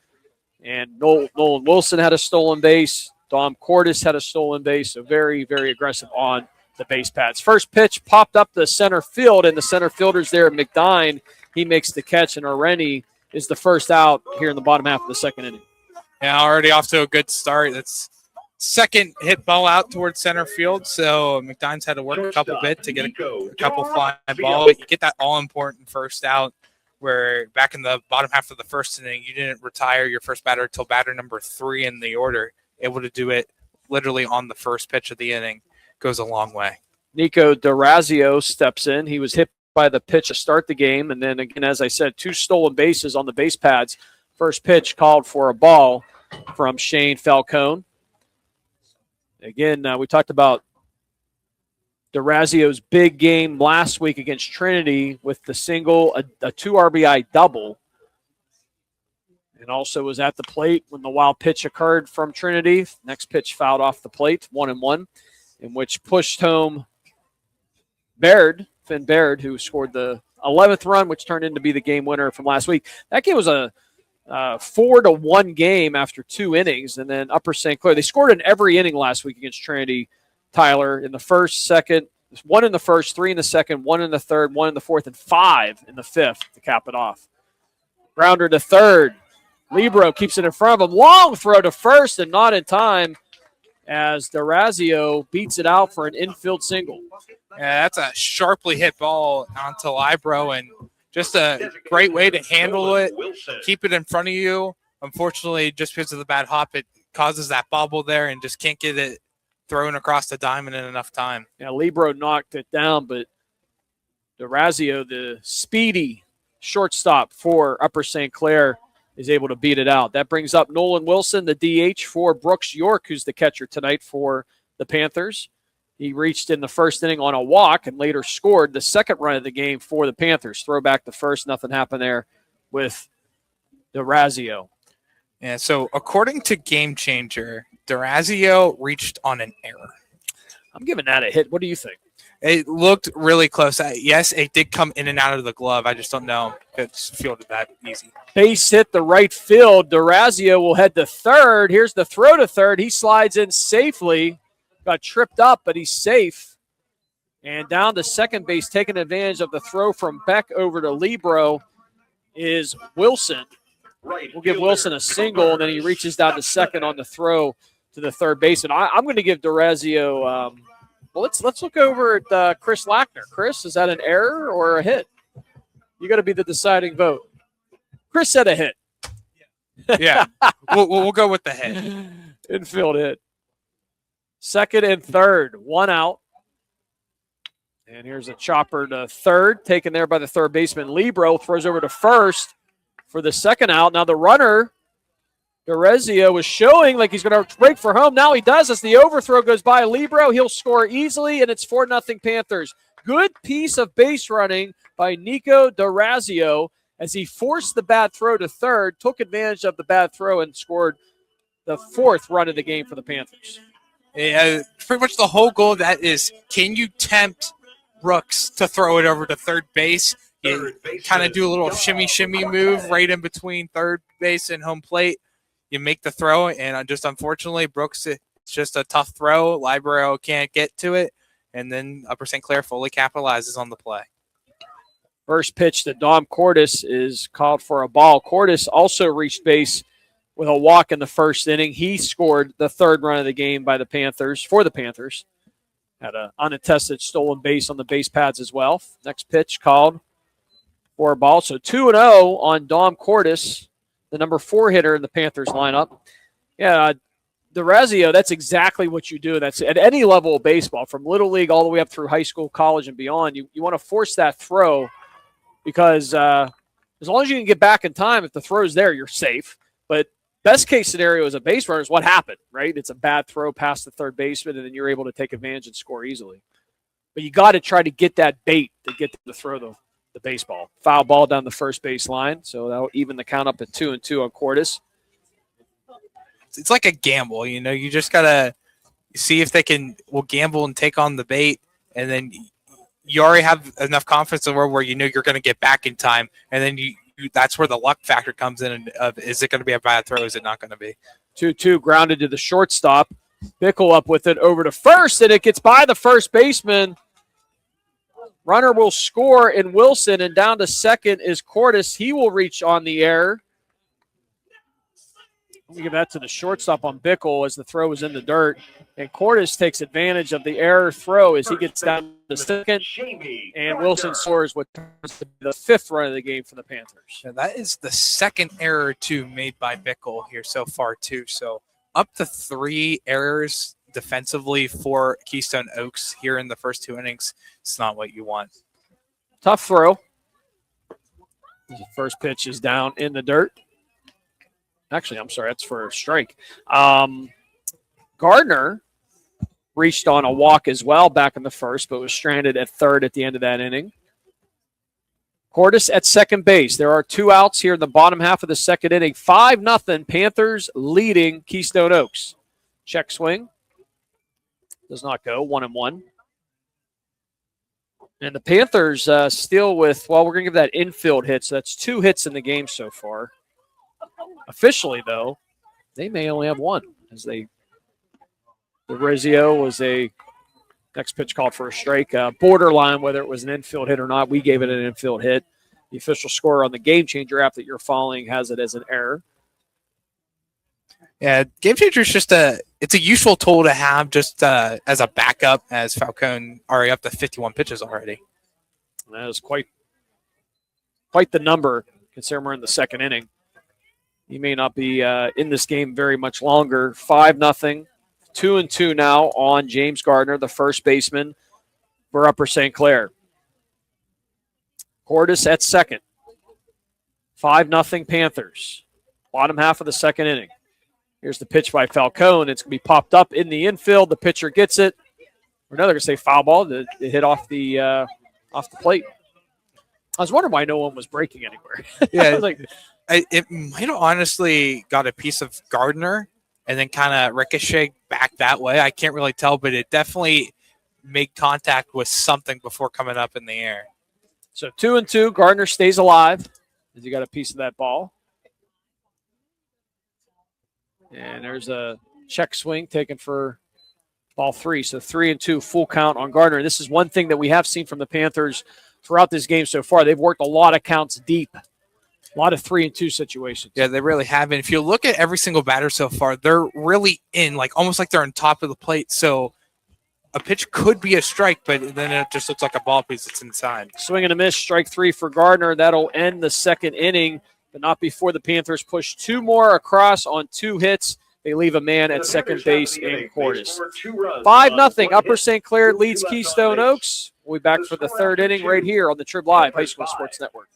And Nolan Wilson had a stolen base. Dom Cordes had a stolen base. So very, very aggressive on the base pads. First pitch popped up the center field, and the center fielder's there, McDine. He makes the catch, and Areni is the first out here in the bottom half of the second inning. Yeah, already off to a good start. That's second hit ball out towards center field, so McDine's had to work a couple bit to get a couple fly ball. But you get that all-important first out where back in the bottom half of the first inning, you didn't retire your first batter until batter number 3 in the order. Able to do it literally on the first pitch of the inning goes a long way. Nico DeRazio steps in. He was hit by the pitch to start the game, and then again, as I said, 2 stolen bases on the base pads. First pitch called for a ball from Shane Falcone. Again, we talked about DeRazio's big game last week against Trinity with the single, a 2 RBI double. And also was at the plate when the wild pitch occurred from Trinity. Next pitch fouled off the plate, 1-1, in which pushed home Finn Baird, who scored the 11th run, which turned into be the game winner from last week. That game was a 4-1 game after 2 innings, and then Upper St. Clair. They scored in every inning last week against Trinity, Tyler, in the first, second, 1 in the first, 3 in the second, 1 in the third, 1 in the fourth, and 5 in the fifth to cap it off. Grounder to third. Libro keeps it in front of him. Long throw to first and not in time as DeRazio beats it out for an infield single. Yeah, that's a sharply hit ball onto Libro, and just a great way to handle it, keep it in front of you. Unfortunately, just because of the bad hop, it causes that bobble there and just can't get it thrown across the diamond in enough time. Yeah, Libro knocked it down, but DeRazio, the speedy shortstop for Upper St. Clair, is able to beat it out. That brings up Nolan Wilson, the DH for Brooks York, who's the catcher tonight for the Panthers. He reached in the first inning on a walk and later scored the second run of the game for the Panthers. Throw back to first. Nothing happened there with DeRazio. Yeah, so according to Game Changer, DeRazio reached on an error. I'm giving that a hit. What do you think? It looked really close. Yes, it did come in and out of the glove. I just don't know if it's fielded that easy. Base hit the right field. DeRazio will head to third. Here's the throw to third. He slides in safely. Got tripped up, but he's safe. And down to second base, taking advantage of the throw from Beck over to Libro is Wilson. We'll give Wilson a single, and then he reaches down to second on the throw to the third baseman. I'm going to give DeRazio well, let's look over at Chris Lackner. Chris, is that an error or a hit? You got to be the deciding vote. Chris said a hit. Yeah, we'll go with the hit. Infield hit. Second and third, 1 out. And here's a chopper to third, taken there by the third baseman. Libro throws over to first for the second out. Now the runner, DeRazio, was showing like he's going to break for home. Now he does as the overthrow goes by Libro. He'll score easily, and it's 4-0 Panthers. Good piece of base running by Nico DeRazio as he forced the bad throw to third, took advantage of the bad throw, and scored the 4th run of the game for the Panthers. Yeah, pretty much the whole goal of that is, can you tempt Brooks to throw it over to third base? You kind of do a little shimmy move right in between third base and home plate. You make the throw, and just unfortunately, Brooks, it's just a tough throw. Libero can't get to it, and then Upper St. Clair fully capitalizes on the play. First pitch to Dom Cordes is called for a ball. Cordes also reached base with a walk in the first inning. He scored the 3rd run of the game by the Panthers, for the Panthers. Had an unattested stolen base on the base pads as well. Next pitch called for a ball. So 2-0 on Dom Cordes, the number 4 hitter in the Panthers lineup. Yeah, DeRazio, that's exactly what you do. That's at any level of baseball, from Little League all the way up through high school, college, and beyond. You want to force that throw because as long as you can get back in time, if the throw's there, you're safe. But best case scenario as a base runner is what happened, right? It's a bad throw past the third baseman, and then you're able to take advantage and score easily. But you got to try to get that bait to get them to throw the baseball. Foul ball down the first base line, so that'll even the count up at 2-2 on Cordes. It's like a gamble, you know. You just got to see if they will gamble and take on the bait, and then you already have enough confidence in where you know you're going to get back in time, and then that's where the luck factor comes in. Of is it going to be a bad throw? Is it not going to be? 2-2 grounded to the shortstop. Bickle up with it over to first, and it gets by the first baseman. Runner will score in Wilson, and down to second is Cordes. He will reach on the error. Let me give that to the shortstop on Bickle as the throw is in the dirt. And Cordes takes advantage of the error throw as he gets down to second. And Wilson scores what turns to be the 5th run of the game for the Panthers. Yeah, that is the second error, too, made by Bickle here so far, too. So up to 3 errors defensively for Keystone Oaks here in the first 2 innings. It's not what you want. Tough throw. The first pitch is down in the dirt. Actually, I'm sorry, that's for a strike. Gardner reached on a walk as well back in the first, but was stranded at third at the end of that inning. Cordes at second base. There are 2 outs here in the bottom half of the second inning. 5-0, Panthers leading Keystone Oaks. Check swing. Does not go. 1-1. And the Panthers still with, well, we're going to give that infield hit. So that's 2 hits in the game so far. Officially, though, they may only have 1 as the Rizio was a next pitch called for a strike. Borderline whether it was an infield hit or not. We gave it an infield hit. The official scorer on the Game Changer app that you're following has it as an error. Yeah, Game Changer is just it's a useful tool to have just as a backup, as Falcone already up to 51 pitches already. That is quite the number considering we're in the second inning. He may not be in this game very much longer. 5-0, 2-2 now on James Gardner, the first baseman for Upper St. Clair. Cordes at second. 5-0 Panthers. Bottom half of the second inning. Here's the pitch by Falcone. It's going to be popped up in the infield. The pitcher gets it. Or no, they're going to say foul ball. It hit off the plate. I was wondering why no one was breaking anywhere. Yeah, it might have honestly got a piece of Gardner and then kind of ricochet back that way. I can't really tell, but it definitely made contact with something before coming up in the air. So 2-2. Gardner stays alive as he got a piece of that ball. And there's a check swing taken for ball 3. So 3-2, full count on Gardner. This is one thing that we have seen from the Panthers throughout this game so far. They've worked a lot of counts deep. A lot of 3-2 situations. Yeah, they really have. And if you look at every single batter so far, they're really in, almost like they're on top of the plate. So a pitch could be a strike, but then it just looks like a ball piece that's inside. Swing and a miss, strike 3 for Gardner. That'll end the second inning, but not before the Panthers push 2 more across on 2 hits. They leave a man at second base in Cordes. 5-0. Upper St. Clair leads Keystone Oaks. We'll be back for the third inning right here on the Trib Live High School Sports Network.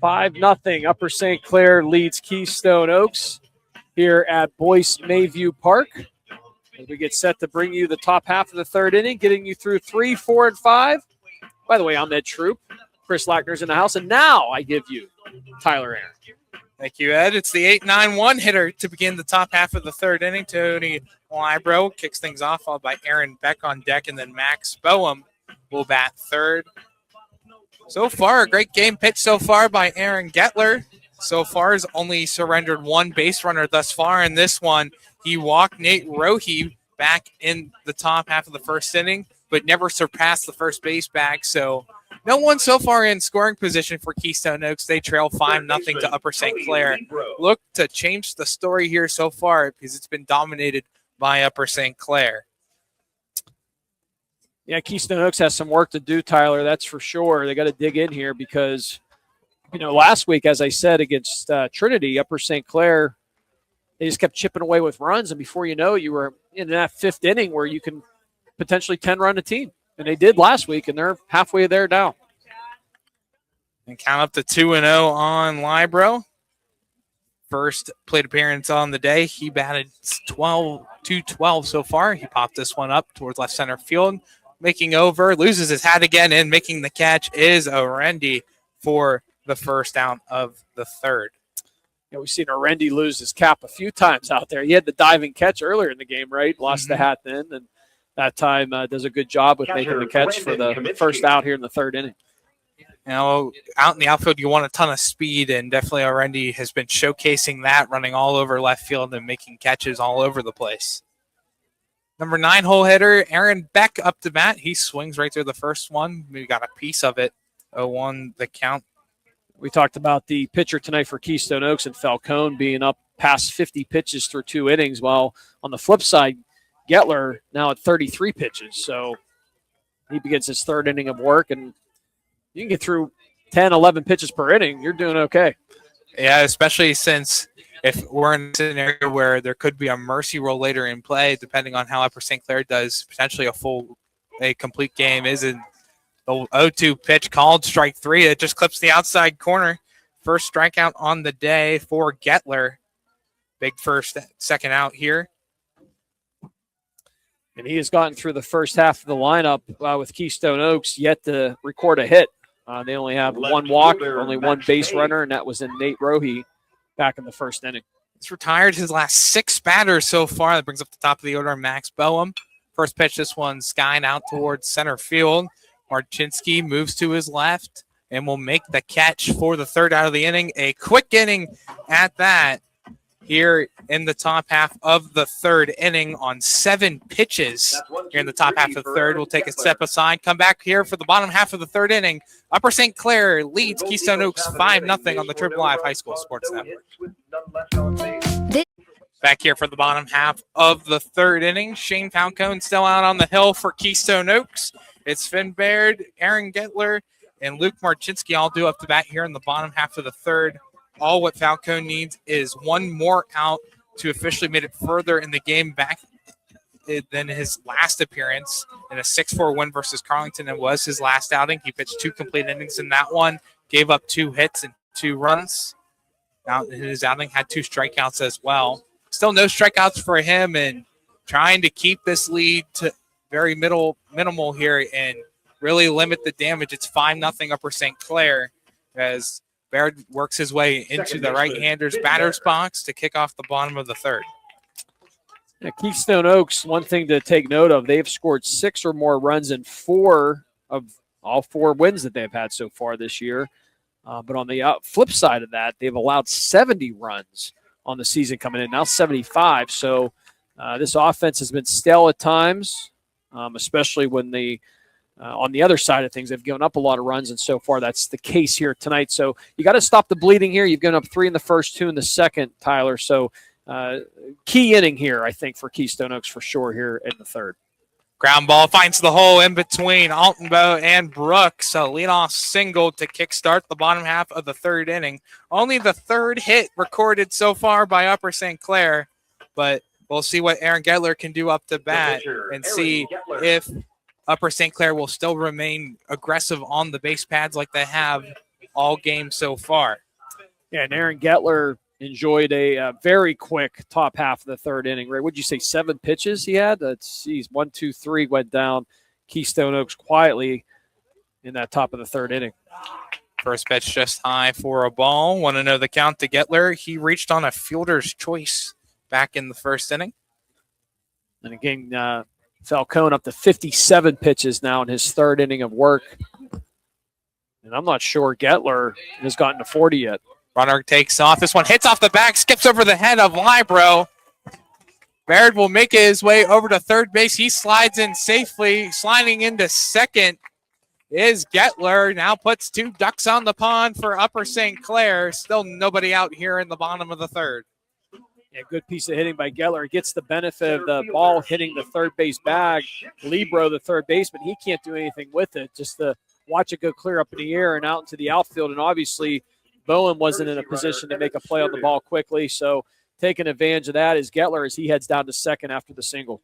5-0. Upper St. Clair leads Keystone Oaks here at Boyce Mayview Park. As we get set to bring you the top half of the third inning, getting you through 3, 4, and 5. By the way, I'm Ed Troop. Chris Lackner's in the house, and now I give you Tyler Aaron. Thank you, Ed. It's the 8-9-1 hitter to begin the top half of the third inning. Tony Libro kicks things off, followed by Aaron Beck on deck, and then Max Boehm will bat third. So far, a great game pitched so far by Aaron Goettler. So far, has only surrendered 1 base runner thus far. In this one, he walked Nate Rohe back in the top half of the first inning, but never surpassed the first base bag. So no one so far in scoring position for Keystone Oaks. They trail 5-0 to Upper St. Clair. Look to change the story here so far because it's been dominated by Upper St. Clair. Yeah, Keystone Oaks has some work to do, Tyler. That's for sure. They got to dig in here because, last week, as I said, against Trinity, Upper St. Clair, they just kept chipping away with runs. And before you know it, you were in that 5th inning where you can potentially 10-run a team. And they did last week, and they're halfway there now. And count up to 2-0 on Libro. First plate appearance on the day. He batted 212 so far. He popped this one up towards left center field. Making over, loses his hat again, and making the catch is Orendi for the first out of the third. Yeah, we've seen Orendi lose his cap a few times out there. He had the diving catch earlier in the game, right? Lost the hat then, and that time does a good job with making the catch for the first out here in the third inning. You know, out in the outfield, you want a ton of speed, and definitely Arendi has been showcasing that, running all over left field and making catches all over the place. Number 9 hole hitter, Aaron Beck up to bat. He swings right through the first one. We got a piece of it. 0-1 the count. We talked about the pitcher tonight for Keystone Oaks and Falcone being up past 50 pitches through 2 innings, while on the flip side, Goettler now at 33 pitches. So he begins his third inning of work, and you can get through 10, 11 pitches per inning. You're doing okay. Yeah, especially since if we're in a scenario where there could be a mercy rule later in play, depending on how Upper St. Clair does, potentially a complete game isn't. The 0-2 pitch called strike 3. It just clips the outside corner. First strikeout on the day for Goettler. Big second out here. And he has gotten through the first half of the lineup with Keystone Oaks, yet to record a hit. They only have 1 walk, only 1 base runner, and that was in Nate Rohe back in the first inning. He's retired his last 6 batters so far. That brings up the top of the order Max Boehm. First pitch, this one skied out towards center field. Marchinski moves to his left and will make the catch for the third out of the inning. A quick inning at that here in the top half of the third inning on 7 pitches. Here in the top half of the third, we'll take a step aside, come back here for the bottom half of the third inning. Upper St. Clair leads Keystone Oaks 5-0 on the Triple Live High School Sports Network. Back here for the bottom half of the third inning, Shane Falcone still out on the hill for Keystone Oaks. It's Finn Baird, Aaron Goettler, and Luke Marchinski all due up to bat here in the bottom half of the third. All what Falcone needs is 1 more out to officially make it further in the game back than his last appearance in a 6-4 win versus Carlington. It was his last outing. He pitched 2 complete innings in that one, gave up 2 hits and 2 runs. Now his outing had 2 strikeouts as well. Still no strikeouts for him, and trying to keep this lead to very minimal here and really limit the damage. It's 5-0 Upper St. Clair as Baird works his way into the right-hander's batter's box to kick off the bottom of the third. Yeah, Keystone Oaks, one thing to take note of, they've scored 6 or more runs in 4 of all 4 wins that they've had so far this year. But on the flip side of that, they've allowed 70 runs on the season coming in, now 75. So this offense has been stale at times, especially when on the other side of things, they've given up a lot of runs, and so far that's the case here tonight. So you got to stop the bleeding here. You've given up 3 in the first, 2 in the second, Tyler. So key inning here, I think, for Keystone Oaks for sure here in the third. Ground ball finds the hole in between Altenbow and Brooks. A leadoff single to kickstart the bottom half of the third inning. Only the 3rd hit recorded so far by Upper St. Clair, but we'll see what Aaron Goettler can do up to bat and see if Upper St. Clair will still remain aggressive on the base pads like they have all game so far. Yeah, and Aaron Goettler enjoyed a very quick top half of the third inning. Ray, would you say 7 pitches he had? That's 1, 2, 3 went down. Keystone Oaks quietly in that top of the third inning. First pitch just high for a ball. Want to know the count to Goettler. He reached on a fielder's choice back in the first inning. And again, Falcone up to 57 pitches now in his third inning of work. And I'm not sure Goettler has gotten to 40 yet. Runner takes off. This one hits off the back, skips over the head of Libro. Baird will make his way over to third base. He slides in safely. Sliding into second is Goettler. Now puts 2 ducks on the pond for Upper St. Clair. Still nobody out here in the bottom of the third. Yeah, good piece of hitting by Goettler. It gets the benefit of the ball hitting the third base bag. Libro, the third baseman, he can't do anything with it. Just to watch it go clear up in the air and out into the outfield. And obviously, Bowen wasn't in a position to make a play on the ball quickly. So taking advantage of that is Goettler as he heads down to second after the single.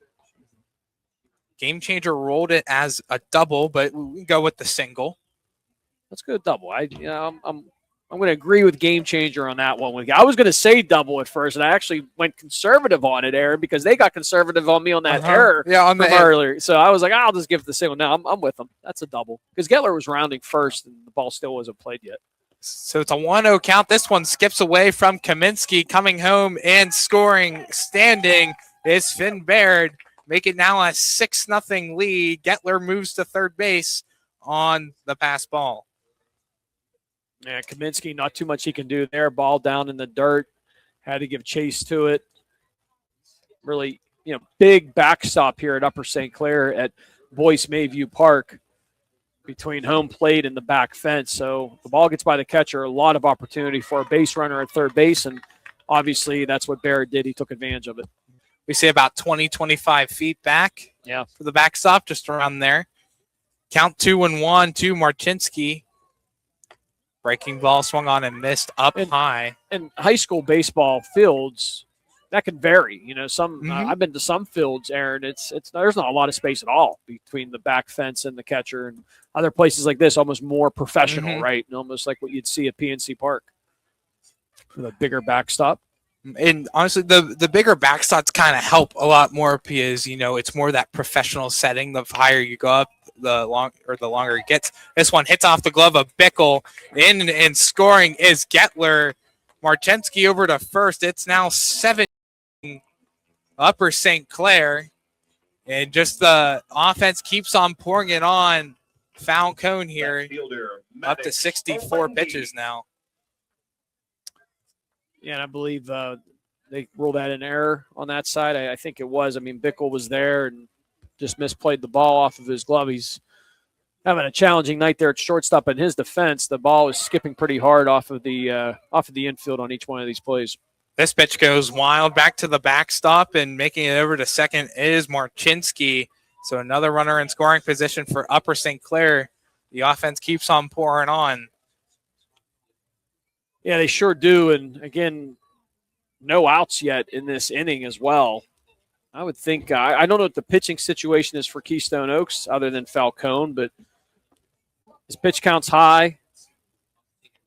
Game Changer rolled it as a double, but we go with the single. Let's go double. I'm going to agree with Game Changer on that one. I was going to say double at first, and I actually went conservative on it, Aaron, because they got conservative on me on that error on the earlier. So I was like, I'll just give it the single. No, I'm with them. That's a double because Goettler was rounding first, and the ball still wasn't played yet. So it's a 1-0 count. This one skips away from Kaminsky. Coming home and scoring, standing is Finn Baird. make it now a 6-0 lead. Goettler moves to third base on the pass ball. Yeah, Kaminsky, not too much he can do there. Ball down in the dirt. Had to give chase to it. Really, big backstop here at Upper St. Clair at Boyce Mayview Park between home plate and the back fence. So the ball gets by the catcher, a lot of opportunity for a base runner at third base, and obviously that's what Barrett did. He took advantage of it. We see about 20, 25 feet back for the backstop, just around there. Count 2-1 to Marchinsky. Breaking ball swung on and missed up high. And high school baseball fields, that can vary. I've been to some fields, Aaron. There's not a lot of space at all between the back fence and the catcher. And other places like this, almost more professional, right? And almost like what you'd see at PNC Park with a bigger backstop. And honestly, the bigger backstops kind of help a lot more because, it's more that professional setting. The higher you go up, the longer it gets. This one hits off the glove of Bickle. In and scoring is Goettler. Marchinsky over to first. It's now 7 Upper St. Clair. And just the offense keeps on pouring it on. Foul cone here. Up to 64 pitches now. Yeah, and I believe they ruled that an error on that side. I think it was. Bickle was there and just misplayed the ball off of his glove. He's having a challenging night there at shortstop. In his defense, the ball is skipping pretty hard off of the infield on each one of these plays. This pitch goes wild back to the backstop, and making it over to second is Marchinsky. So another runner in scoring position for Upper St. Clair. The offense keeps on pouring on. Yeah, they sure do. And, again, no outs yet in this inning as well. I would think I don't know what the pitching situation is for Keystone Oaks other than Falcone, but his pitch count's high.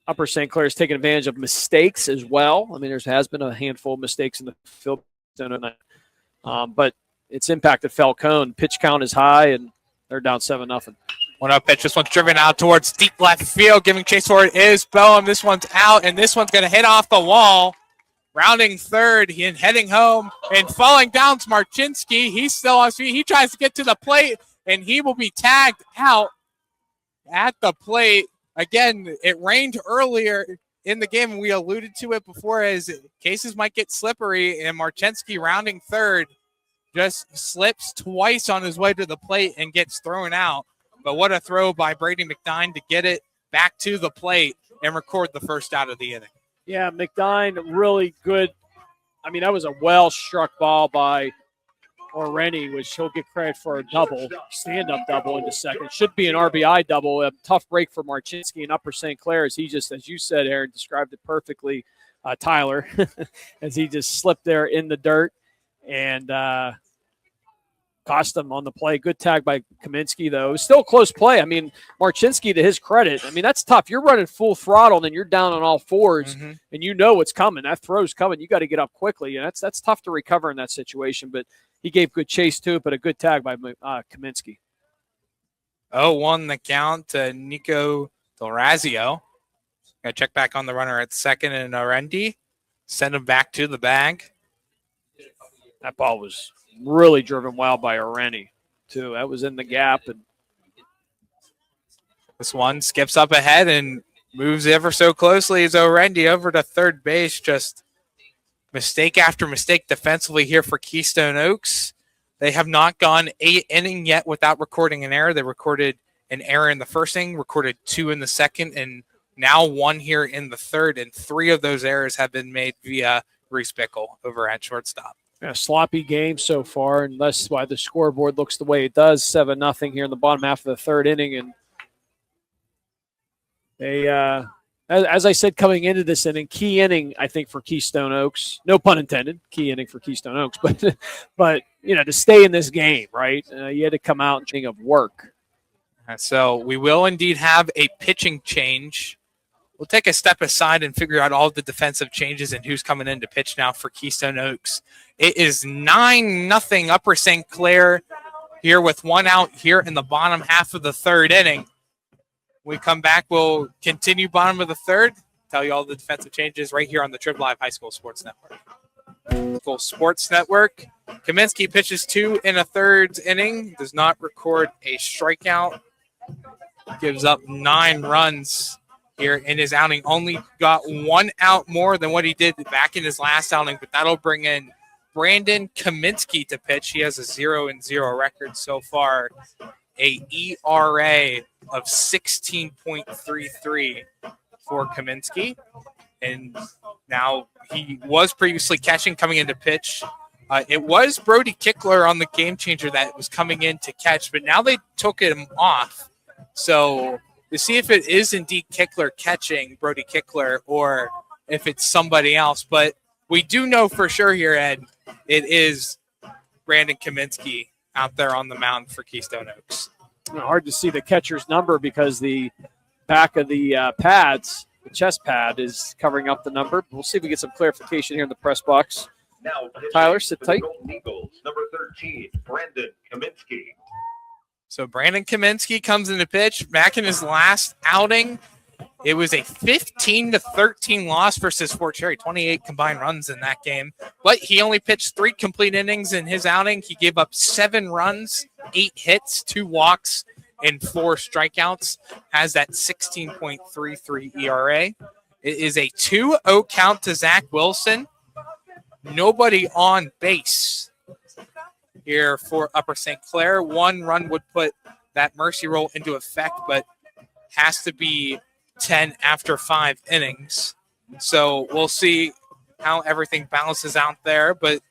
Upper St. Clair is taking advantage of mistakes as well. There has been a handful of mistakes in the field, but it's impacted Falcone. Pitch count is high, and they're down 7-0. 1-0 pitch. This one's driven out towards deep left field. Giving chase for it is Boehm. This one's out, and this one's going to hit off the wall. Rounding third and heading home and falling down to Marchinsky. He's still on his feet. He tries to get to the plate, and he will be tagged out at the plate. Again, it rained earlier in the game, and we alluded to it before as cases might get slippery, and Marchinsky rounding third just slips twice on his way to the plate and gets thrown out. But what a throw by Brady McDine to get it back to the plate and record the first out of the inning. Yeah, McDine, really good. That was a well-struck ball by Rennie, which he'll get credit for a double, stand-up double into second. Should be an RBI double. A tough break for Marchinsky and Upper St. Clair as he just, as you said, Aaron, described it perfectly, Tyler, as he just slipped there in the dirt and cost him on the play. Good tag by Kaminsky, though. It was still a close play. Marchinsky, to his credit, that's tough. You're running full throttle, and then you're down on all fours, and you know what's coming. That throw's coming. You got to get up quickly, and that's tough to recover in that situation. But he gave good chase to it, but a good tag by Kaminsky. 0-1 the count to Nico Delrazio. Got to check back on the runner at second, and Arendi send him back to the bag. That ball was really driven well by Arendi, too. That was in the gap. And this one skips up ahead and moves ever so closely as Arendi over to third base. Just mistake after mistake defensively here for Keystone Oaks. They have not gone 8 innings yet without recording an error. They recorded an error in the first inning, recorded 2 in the second, and now 1 here in the third. And 3 of those errors have been made via Reese Bickle over at shortstop. A sloppy game so far, and that's why the scoreboard looks the way it does. 7-0 here in the bottom half of the third inning. And they, as I said, coming into this inning, key inning, I think, for Keystone Oaks. No pun intended, key inning for Keystone Oaks. But to stay in this game, right, you had to come out and think of work. So we will indeed have a pitching change. We'll take a step aside and figure out all the defensive changes and who's coming in to pitch now for Keystone Oaks. It is 9-0 Upper St. Clair here with 1 out here in the bottom half of the third inning. When we come back, we'll continue bottom of the third, tell you all the defensive changes right here on the Trib Live High School Sports Network. Sports Network. Kaminsky pitches 2 1/3 inning, does not record a strikeout, gives up 9 runs here in his outing. Only got 1 out more than what he did back in his last outing, but that'll bring in Brandon Kaminsky to pitch. He has a 0-0 record so far, a ERA of 16.33 for Kaminsky. And now he was previously catching coming into pitch. It was Brody Kickler on the game changer that was coming in to catch, but now they took him off. So to see if it is indeed Kickler catching, Brody Kickler, or if it's somebody else. But we do know for sure here, Ed, it is Brandon Kaminsky out there on the mound for Keystone Oaks. Hard to see the catcher's number because the back of the pads, the chest pad, is covering up the number. We'll see if we get some clarification here in the press box. Now, Tyler, sit tight. Golden Eagles, number 13, Brandon Kaminsky. So Brandon Kaminsky comes into pitch. Back in his last outing, it was a 15-13 loss versus Fort Cherry. 28 combined runs in that game. But he only pitched 3 complete innings in his outing. He gave up 7 runs, 8 hits, 2 walks, and 4 strikeouts. Has that 16.33 ERA. It is a 2-0 count to Zach Wilson. Nobody on base here for Upper St. Clair. 1 run would put that mercy rule into effect, but has to be 10 after 5 innings. So we'll see how everything balances out there. But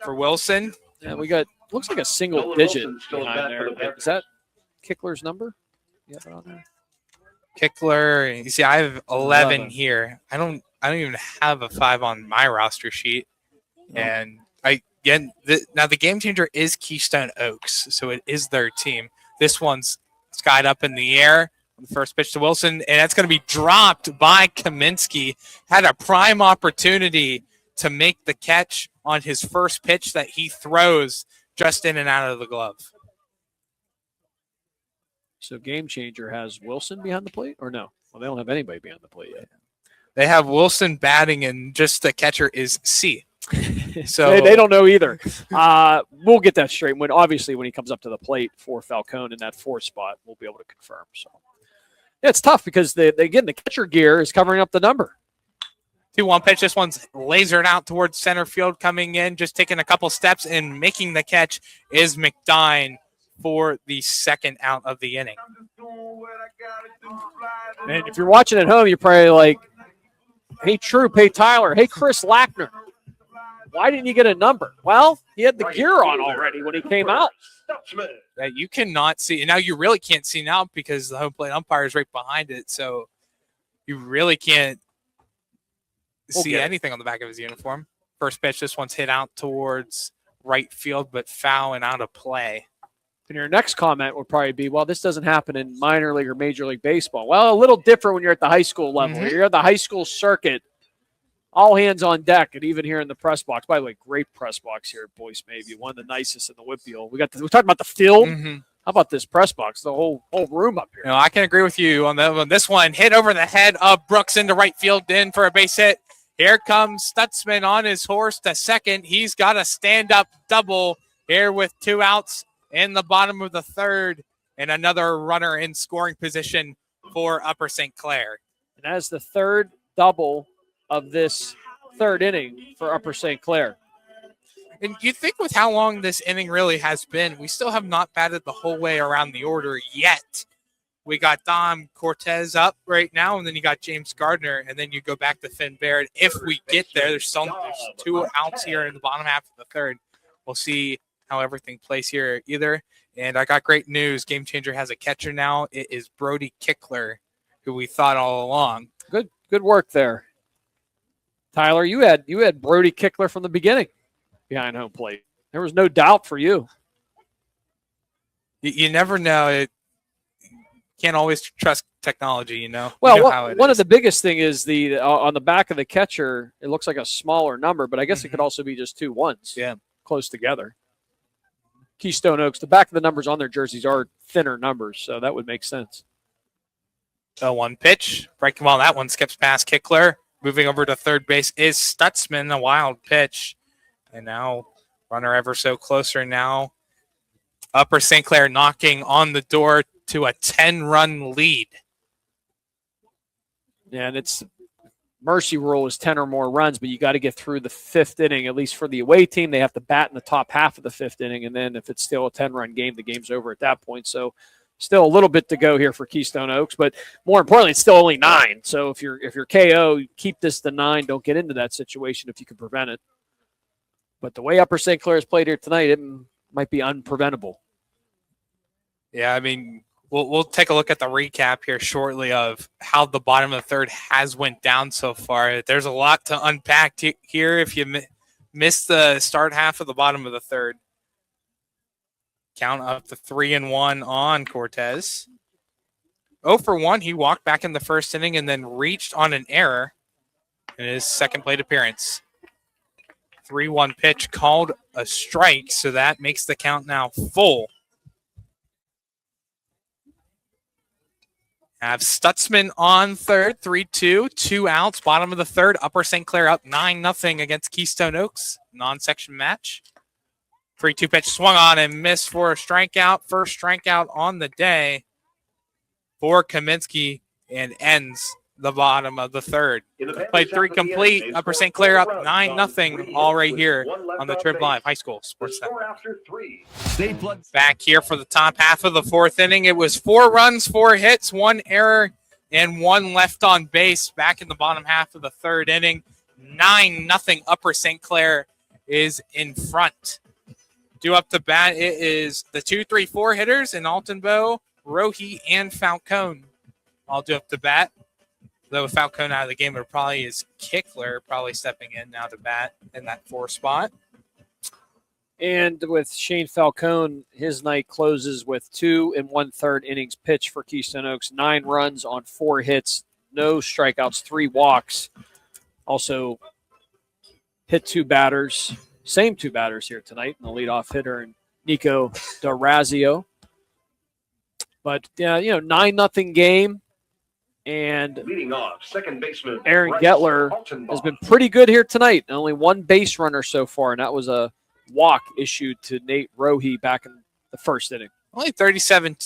for Wilson, Yeah, we got, looks like a single Nolan digit Wilson's still behind back there. for the Panthers. Is that Kickler's number? You have it on there? Kickler, you see, I have 11 11. here. I don't even have a 5 on my roster sheet. And now the game changer is Keystone Oaks, so it is their team. This one's skied up in the air on the first pitch to Wilson, and that's going to be dropped by Kaminsky. Had a prime opportunity to make the catch on his first pitch that he throws just in and out of the glove. So game changer has Wilson behind the plate, or no? Well, they don't have anybody behind the plate yet. They have Wilson batting, and just the catcher is C. So they don't know either. We'll get that straight. When he comes up to the plate for Falcone in that 4th spot, we'll be able to confirm. So yeah, it's tough because the catcher gear is covering up the number. 2-1 pitch. This one's lasered out towards center field, coming in, just taking a couple steps and making the catch is McDine for the 2nd out of the inning. And if you're watching at home, you're probably like, hey, Troop, hey, Tyler, hey, Chris Lackner, why didn't you get a number? Well, he had the gear on already when he came out. Yeah, you cannot see. Now you really can't see now because the home plate umpire is right behind it. So you really can't see anything on the back of his uniform. First pitch, this one's hit out towards right field, but foul and out of play. And your next comment would probably be, well, this doesn't happen in minor league or major league baseball. Well, a little different when you're at the high school level. You're at the high school circuit, all hands on deck, and even here in the press box. By the way, great press box here at Boyce Mayview, one of the nicest in the Whitfield. We talked about the field. How about this press box? The whole room up here. You know, I can agree with you on that one. This one hit over the head of Brooks into right field, in for a base hit. Here comes Stutzman on his horse to second. He's got a stand-up double here with 2 outs in the bottom of the 3rd, and another runner in scoring position for Upper St. Clair. And as the 3rd double of this 3rd inning for Upper St. Clair. And you think with how long this inning really has been, we still have not batted the whole way around the order yet. We got Dom Cortez up right now, and then you got James Gardner, and then you go back to Finn Baird. If we get there, there's 2 outs here in the bottom half of the 3rd. We'll see how everything plays here either. And I got great news. Game Changer has a catcher now. It is Brody Kickler, who we thought all along. Good work there. Tyler, you had Brody Kickler from the beginning behind home plate. There was no doubt for you. You never know. It can't always trust technology, you know. Well, you know one of the biggest thing is the on the back of the catcher, it looks like a smaller number, but I guess it could also be just 2 1s. Yeah. Close together. Keystone Oaks, the back of the numbers on their jerseys are thinner numbers, so that would make sense. The 1 pitch. Breaking ball. That one skips past Kickler. Moving over to third base is Stutzman, a wild pitch. And now runner ever so closer now. Upper St. Clair knocking on the door to a 10-run lead. Yeah, and it's mercy rule is 10 or more runs, but you got to get through the fifth inning, at least for the away team. They have to bat in the top half of the fifth inning, and then if it's still a 10-run game, the game's over at that point. So still a little bit to go here for Keystone Oaks, but more importantly, it's still only 9. So if you're KO, keep this to 9. Don't get into that situation if you can prevent it. But the way Upper St. Clair has played here tonight, it might be unpreventable. Yeah, I mean, we'll take a look at the recap here shortly of how the bottom of the third has went down so far. There's a lot to unpack here if you missed the start half of the bottom of the third. Count up to 3-1 on Cortez. 0 for 1, he walked back in the first inning and then reached on an error in his second plate appearance. 3-1 pitch called a strike, so that makes the count now full. Have Stutzman on third, 3-2, 2 outs, bottom of the third. Upper St. Clair up 9-0 against Keystone Oaks, non-section match. 3-2 pitch swung on and missed for a strikeout. First strikeout on the day for Kaminsky, and ends the bottom of the third. Played 3 complete. Upper St. Clair up 9-0 all right here on the Trib Live High School Sports Network. Back here for the top half of the fourth inning. It was 4 runs, 4 hits, 1 error, and 1 left on base. Back in the bottom half of the third inning. 9-0 Upper St. Clair is in front. Due up to bat, it is the 2, 3, 4 hitters in Altenbow, Rohe, and Falcone. All due up to bat. Though with Falcone out of the game, it probably is Kickler probably stepping in now to bat in that 4 spot. And with Shane Falcone, his night closes with 2 1/3 innings pitched for Keystone Oaks. 9 runs on 4 hits, no strikeouts, 3 walks. Also hit 2 batters. Same 2 batters here tonight. The leadoff hitter and Nico D'Orazio. But, 9-0 game. And leading off, second baseman Aaron Goettler has been pretty good here tonight. Only 1 base runner so far, and that was a walk issued to Nate Rohe back in the first inning. Only 37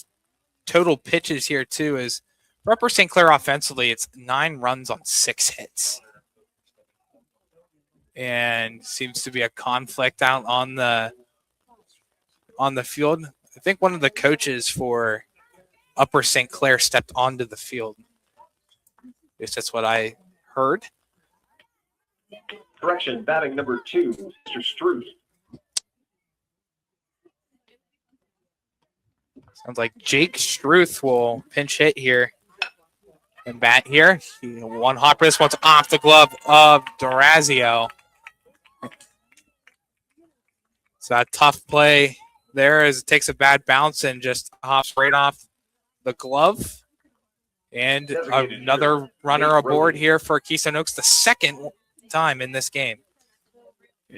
total pitches here, too, is for Upper St. Clair offensively, it's 9 runs on 6 hits. And seems to be a conflict out on the field. I think one of the coaches for Upper St. Clair stepped onto the field. At least that's what I heard. Correction, batting number 2, Mr. Struth. Sounds like Jake Struth will pinch hit here and bat here. 1 hop wrist, one's off the glove of D'Orazio. So a tough play there as it takes a bad bounce and just hops right off the glove. And another runner aboard here for Keystone Oaks, the second time in this game.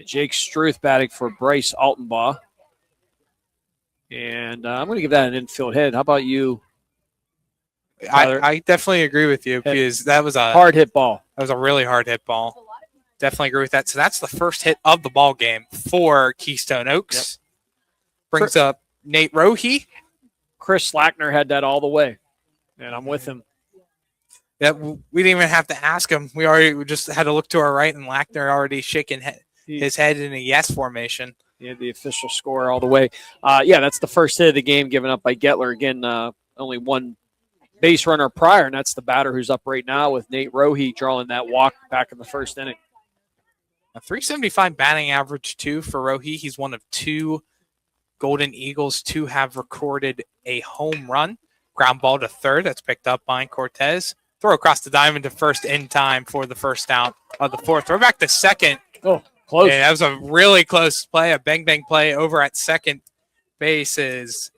Jake Struth batting for Bryce Altenbaugh. And I'm going to give that an infield hit. How about you? I definitely agree with you because that was a hard hit ball. That was a really hard hit ball. Definitely agree with that. So that's the first hit of the ball game for Keystone Oaks. Yep. Brings up Nate Rohe. Chris Lackner had that all the way. And I'm with him. Yeah, we didn't even have to ask him. We just had to look to our right, and Lackner already shaking his head in a yes formation. He had the official score all the way. That's the first hit of the game given up by Goettler. Again, only 1 base runner prior, and that's the batter who's up right now with Nate Rohe drawing that walk back in the first inning. A 375 batting average, too, for Rohe. He's one of 2 Golden Eagles to have recorded a home run. Ground ball to third. That's picked up by Cortez. Throw across the diamond to first in time for the first out of the fourth. Throw back to second. Oh, close. And that was a really close play, a bang-bang play over at second base as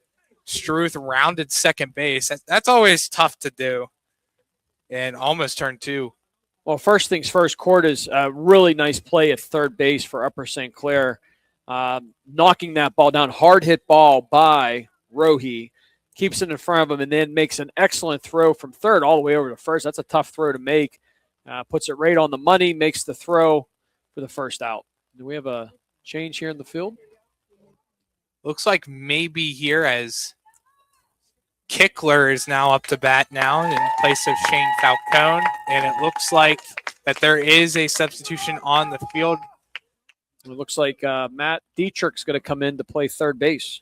Struth rounded second base. That's always tough to do. And almost turned 2. Well, first things first, Cortez, a really nice play at third base for Upper St. Clair. Knocking that ball down, hard hit ball by Rohe. Keeps it in front of him and then makes an excellent throw from third all the way over to first. That's a tough throw to make. puts it right on the money, makes the throw for the first out. Do we have a change here in the field? Looks like maybe here as Kickler is now up to bat now in place of Shane Falcone, and it looks like that there is a substitution on the field. It looks like Matt Dietrich's going to come in to play third base.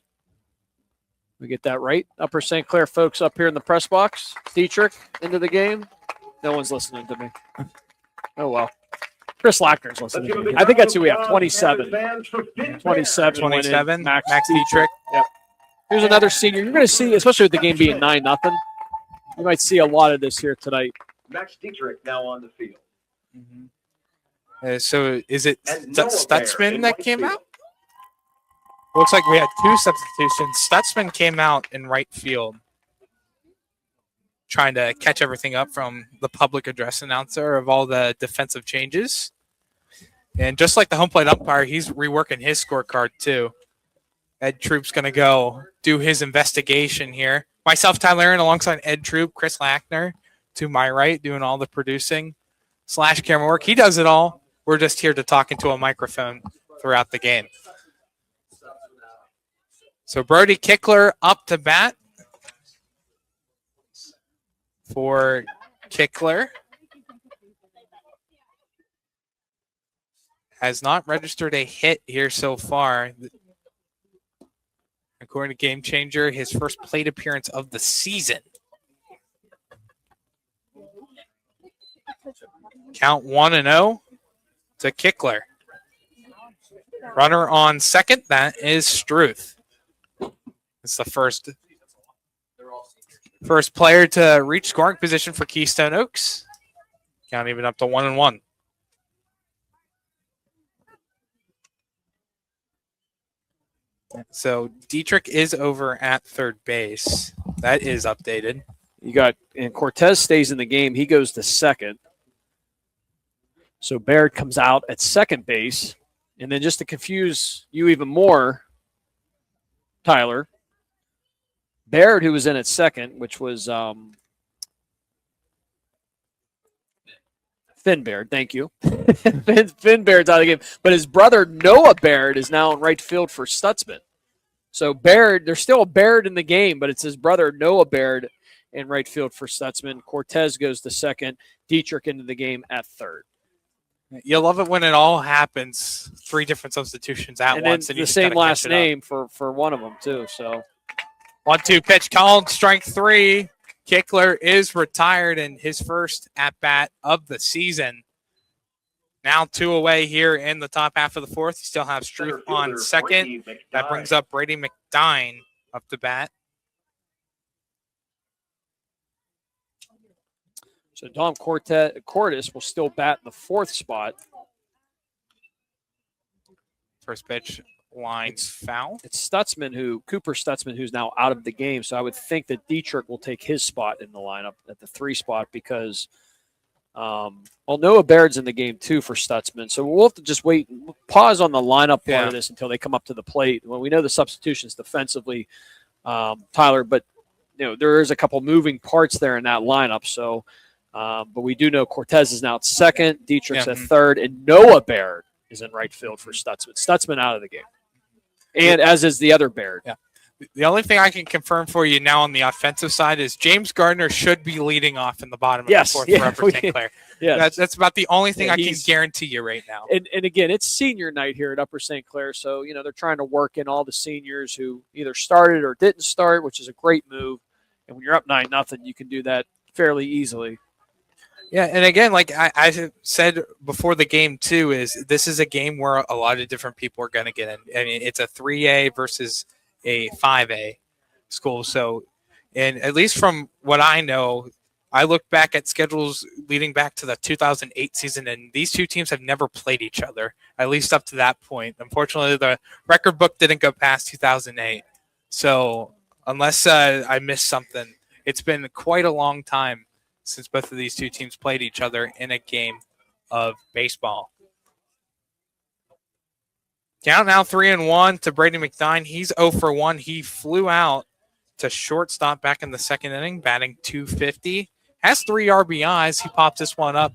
We get that right? Upper St. Clair folks up here in the press box. Dietrich into the game. No one's listening to me. Oh, well. Chris Lackner's listening to me. I think that's who we have, 27. 27. Max Dietrich. Yep. Here's another senior. You're going to see, especially with the game being 9-0, you might see a lot of this here tonight. Max Dietrich now on the field. So is it Stutzman that came out? Looks like we had two substitutions. Stutzman came out in right field, trying to catch everything up from the public address announcer of all the defensive changes. And just like the home plate umpire, he's reworking his scorecard too. Ed Troop's going to go do his investigation here. Myself, Tyler Aaron, alongside Ed Troop, Chris Lackner to my right, doing all the producing / camera work. He does it all. We're just here to talk into a microphone throughout the game. So Brody Kickler up to bat for Kickler. Has not registered a hit here so far. According to Game Changer, his first plate appearance of the season. Count 1-0 to Kickler. Runner on second, that is Struth. It's the first player to reach scoring position for Keystone Oaks. Count even up to 1-1. So Dietrich is over at third base. That is updated. And Cortez stays in the game. He goes to second. So Baird comes out at second base. And then just to confuse you even more, Tyler, Baird, who was in at second, which was Finn Baird, thank you. Finn Baird's out of the game. But his brother, Noah Baird, is now in right field for Stutzman. So Baird, there's still a Baird in the game, but it's his brother, Noah Baird, in right field for Stutzman. Cortez goes to second. Dietrich into the game at third. You love it when it all happens. 3 different substitutions at once. And the same last name for one of them, too. So 1-2 pitch called, strike 3. Kickler is retired in his first at-bat of the season. Now 2 away here in the top half of the fourth. You still have Struth on second. That brings up Brady McDine up to bat. So Dom Cortis will still bat in the fourth spot. First pitch line foul. It's Cooper Stutzman, who's now out of the game. So I would think that Dietrich will take his spot in the lineup at the 3 spot because Noah Baird's in the game too for Stutzman. So we'll have to just wait, pause on the lineup part of this until they come up to the plate. Well, we know the substitutions defensively, Tyler, but there is a couple moving parts there in that lineup. So, but we do know Cortez is now at second, Dietrich's at third, and Noah Baird is in right field for Stutzman. Stutzman out of the game. And as is the other Baird. Yeah. The only thing I can confirm for you now on the offensive side is James Gardner should be leading off in the bottom of the fourth for Upper St. Clair. Yes. That's about the only thing I can guarantee you right now. And again, it's senior night here at Upper St. Clair, so they're trying to work in all the seniors who either started or didn't start, which is a great move. And when you're up 9-0, you can do that fairly easily. Yeah, and again, like I said before the game too, this is a game where a lot of different people are going to get in. I mean, it's a 3A versus a 5A school. So, and at least from what I know, I look back at schedules leading back to the 2008 season, and these two teams have never played each other, at least up to that point. Unfortunately, the record book didn't go past 2008. So unless I missed something, it's been quite a long time since both of these two teams played each other in a game of baseball. Count now 3-1 to Brady McDine. He's 0 for 1. He flew out to shortstop back in the second inning, batting .250. Has 3 RBIs. He popped this one up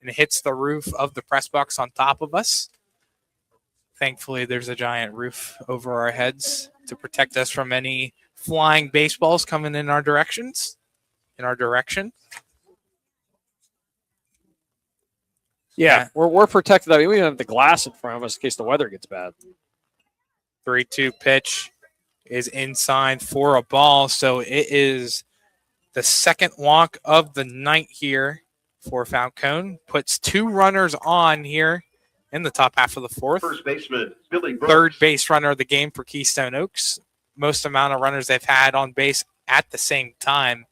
and it hits the roof of the press box on top of us. Thankfully, there's a giant roof over our heads to protect us from any flying baseballs coming in our direction. Yeah, we're protected. I mean, we have the glass in front of us in case the weather gets bad. 3-2 pitch is inside for a ball, so it is the second walk of the night here for Falcone. Puts 2 runners on here in the top half of the fourth. First baseman, Billy Brooks. Third base runner of the game for Keystone Oaks. Most amount of runners they've had on base at the same time.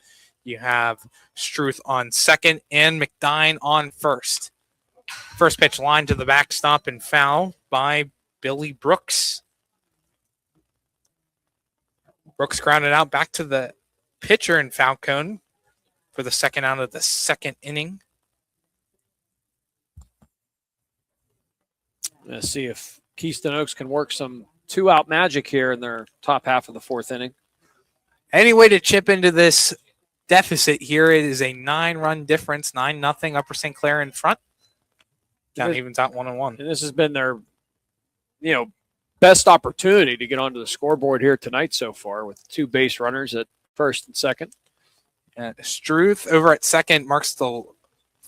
You have Struth on second and McDine on first. First pitch line to the backstop and foul by Billy Brooks. Brooks grounded out back to the pitcher in Falcone for the second out of the second inning. Let's see if Keystone Oaks can work some 2-out magic here in their top half of the fourth inning. Any way to chip into this deficit here, it is a 9-run difference, 9-0, Upper St. Clair in front. Count evens out 1-1. And this has been their, best opportunity to get onto the scoreboard here tonight so far with 2 base runners at first and second. Struth over at second marks the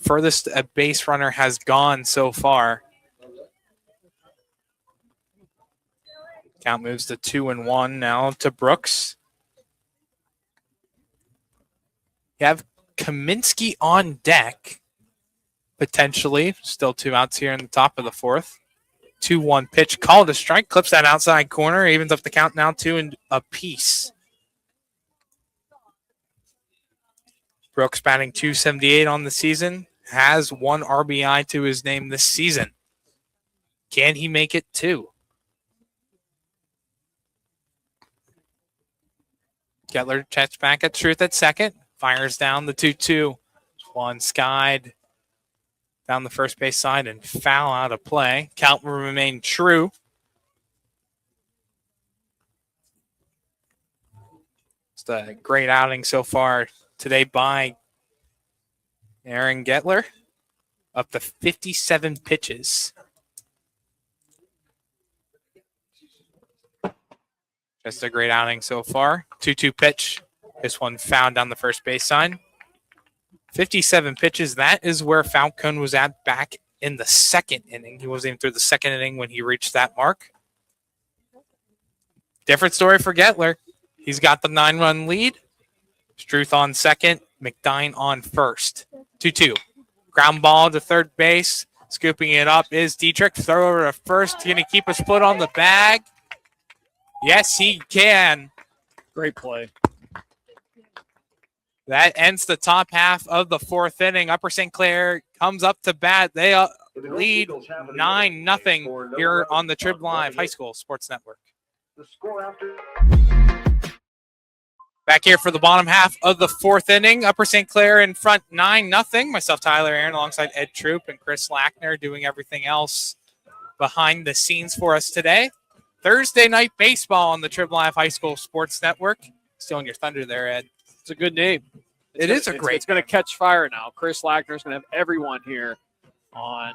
furthest a base runner has gone so far. Count moves to 2-1 now to Brooks. You have Kaminsky on deck, potentially. Still 2 outs here in the top of the fourth. 2-1 pitch, called a strike, clips that outside corner, evens up the count now 2 apiece. Brooks batting .278 on the season, has 1 RBI to his name this season. Can he make it 2? Goettler checks back at Struth at second. Fires down the 2-2. One skied down the first base side and foul out of play. Count will remain true. It's a great outing so far today by Aaron Goettler. Up to 57 pitches. Just a great outing so far. 2-2 pitch. This one found down the first base side. 57 pitches. That is where Falcone was at back in the second inning. He wasn't even through the second inning when he reached that mark. Different story for Goettler. He's got the 9-run lead. Struth on second. McDine on first. 2-2. Ground ball to third base. Scooping it up is Dietrich. Throw over to first. Going to keep his foot on the bag. Yes, he can. Great play. That ends the top half of the fourth inning. Upper St. Clair comes up to bat. They lead 9-0 here on the Trib Live High School Sports Network. Back here for the bottom half of the fourth inning. Upper St. Clair in front 9-0. Myself, Tyler Aaron, alongside Ed Troop and Chris Lackner doing everything else behind the scenes for us today. Thursday night baseball on the Trib Live High School Sports Network. Stealing your thunder there, Ed. It's a good name. It's going to catch fire now. Chris Lackner is going to have everyone here on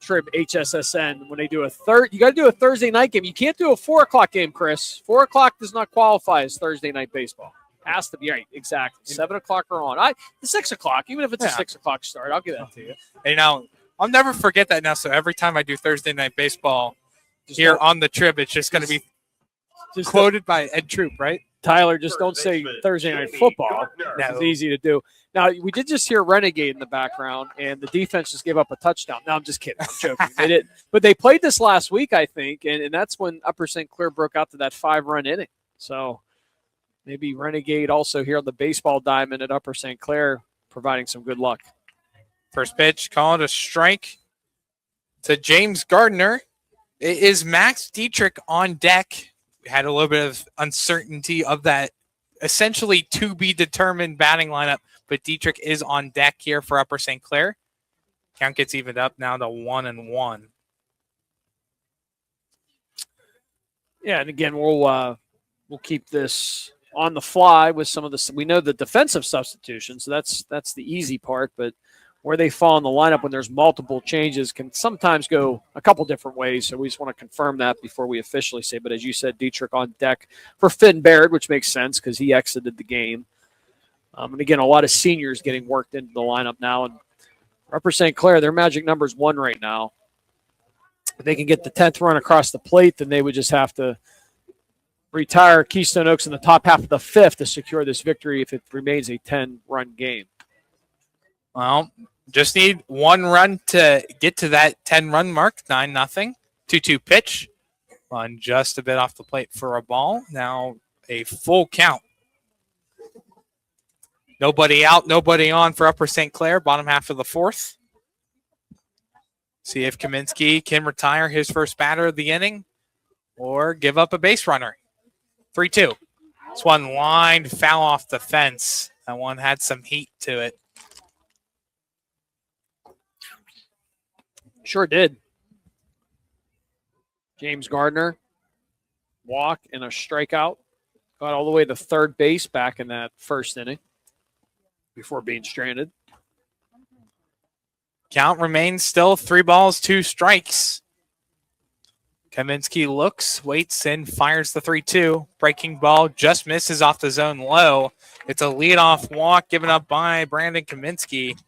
Trib HSSN when they do a third. You got to do a Thursday night game. You can't do a 4:00 game, Chris. 4:00 does not qualify as Thursday night baseball. Has to be right, exactly. 7:00 or on. The 6:00, even if it's a 6:00 start, I'll give that to you. And now I'll never forget that now. So every time I do Thursday night baseball here on the Trib, it's just going to be quoted by Ed Troop, right? Tyler, just don't say Thursday night football. It's easy to do. Now, we did just hear Renegade in the background, and the defense just gave up a touchdown. No, I'm just kidding. I'm joking. They didn't. But they played this last week, I think, and that's when Upper St. Clair broke out to that 5-run inning. So maybe Renegade also here on the baseball diamond at Upper St. Clair providing some good luck. First pitch, called a strike to James Gardner. It is Max Dietrich on deck. We had a little bit of uncertainty of that essentially to be determined batting lineup, but Dietrich is on deck here for Upper St. Clair. Count gets evened up now to 1-1. Yeah, and again, we'll keep this on the fly with some of the. We know the defensive substitution, so that's the easy part, but where they fall in the lineup when there's multiple changes can sometimes go a couple different ways. So we just want to confirm that before we officially say. But as you said, Dietrich on deck for Finn Baird, which makes sense because he exited the game. And again, a lot of seniors getting worked into the lineup now. And Upper St. Clair, their magic number is 1 right now. If they can get the 10th run across the plate, then they would just have to retire Keystone Oaks in the top half of the 5th to secure this victory if it remains a 10-run game. Well, just need 1 run to get to that 10-run mark, 9-0. 2-2 pitch. On just a bit off the plate for a ball. Now a full count. Nobody out, nobody on for Upper St. Clair, bottom half of the 4th. See if Kaminsky can retire his first batter of the inning or give up a base runner. 3-2. This one lined foul off the fence. That one had some heat to it. Sure did. James Gardner, walk and a strikeout. Got all the way to third base back in that first inning before being stranded. Count remains still 3 balls, 2 strikes. Kaminsky looks, waits, and fires the 3-2. Breaking ball just misses off the zone low. It's a leadoff walk given up by Brandon Kaminsky,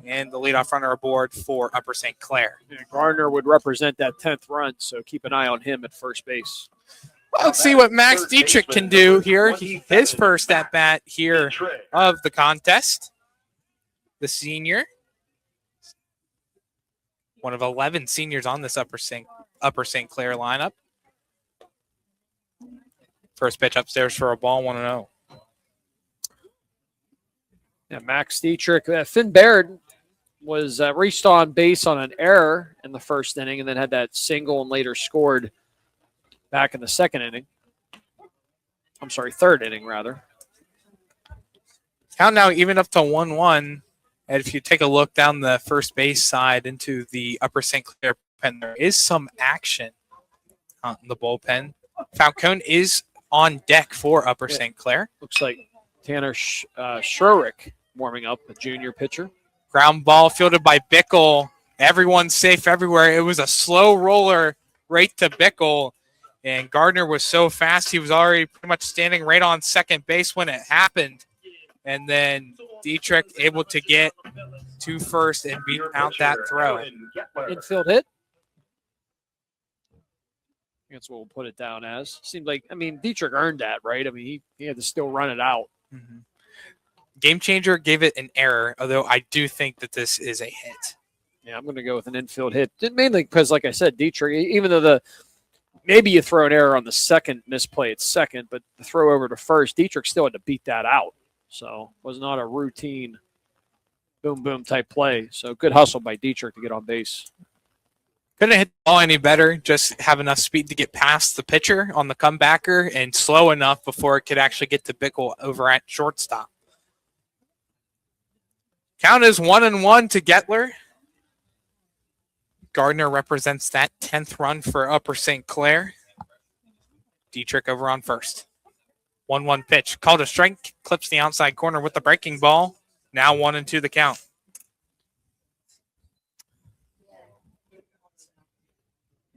and the leadoff runner aboard for Upper St. Clair. Yeah, Gardner would represent that 10th run, so keep an eye on him at first base. Well, let's see what Max Dietrich can do here. His first at-bat here of the contest. The senior. One of 11 seniors on this Upper St. Clair lineup. First pitch upstairs for a ball, 1-0. Yeah, Max Dietrich. Finn Baird was reached on base on an error in the first inning and then had that single and later scored back in the second inning. I'm sorry, third inning, rather. Count now even up to 1-1. And if you take a look down the first base side into the Upper St. Clair pen, there is some action on the bullpen. Falcone is on deck for Upper St. Clair. Looks like Tanner Shrurick warming up, a junior pitcher. Ground ball fielded by Bickle. Everyone's safe everywhere. It was a slow roller right to Bickle. And Gardner was so fast, he was already pretty much standing right on second base when it happened. And then Dietrich able to get to first and beat out that throw. Infield hit. That's what we'll put it down as. Seemed like, Dietrich earned that, right? He had to still run it out. Mm-hmm. Game Changer gave it an error, although I do think that this is a hit. Yeah, I'm going to go with an infield hit. Mainly because, like I said, Dietrich, even though maybe you throw an error on the second misplay at second, but the throw over to first, Dietrich still had to beat that out. So it was not a routine boom type play. So good hustle by Dietrich to get on base. Couldn't hit the ball any better, just have enough speed to get past the pitcher on the comebacker and slow enough before it could actually get to Bickle over at shortstop. Count is 1-1 to Goettler. Gardner represents that 10th run for Upper St. Clair. Dietrich over on first. 1-1 pitch. Called a strike. Clips the outside corner with the breaking ball. Now 1-2 the count.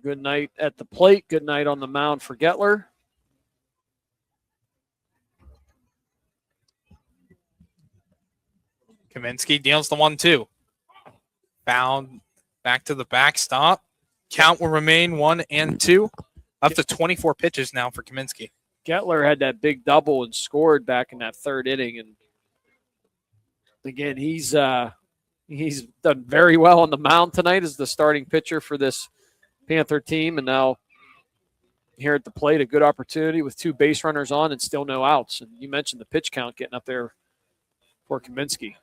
Good night at the plate. Good night on the mound for Goettler. Kaminsky deals the 1-2. Bound back to the backstop. Count will remain 1-2. Up to 24 pitches now for Kaminsky. Goettler had that big double and scored back in that third inning. And again, he's done very well on the mound tonight as the starting pitcher for this Panther team. And now here at the plate, a good opportunity with 2 base runners on and still no outs. And you mentioned the pitch count getting up there for Kaminsky.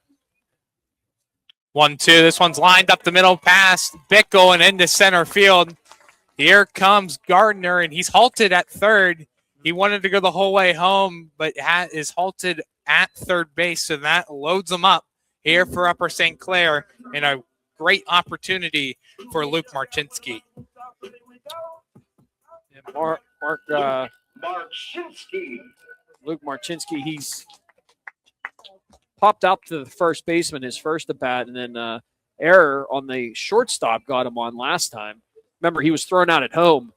1-2. This one's lined up the middle past Bickle and into center field. Here comes Gardner, and he's halted at third. He wanted to go the whole way home, but is halted at third base, so that loads him up here for Upper St. Clair, and a great opportunity for Luke Marchinski. Luke Marchinski, he's popped out to the first baseman his first at bat, and then error on the shortstop got him on last time. Remember, he was thrown out at home,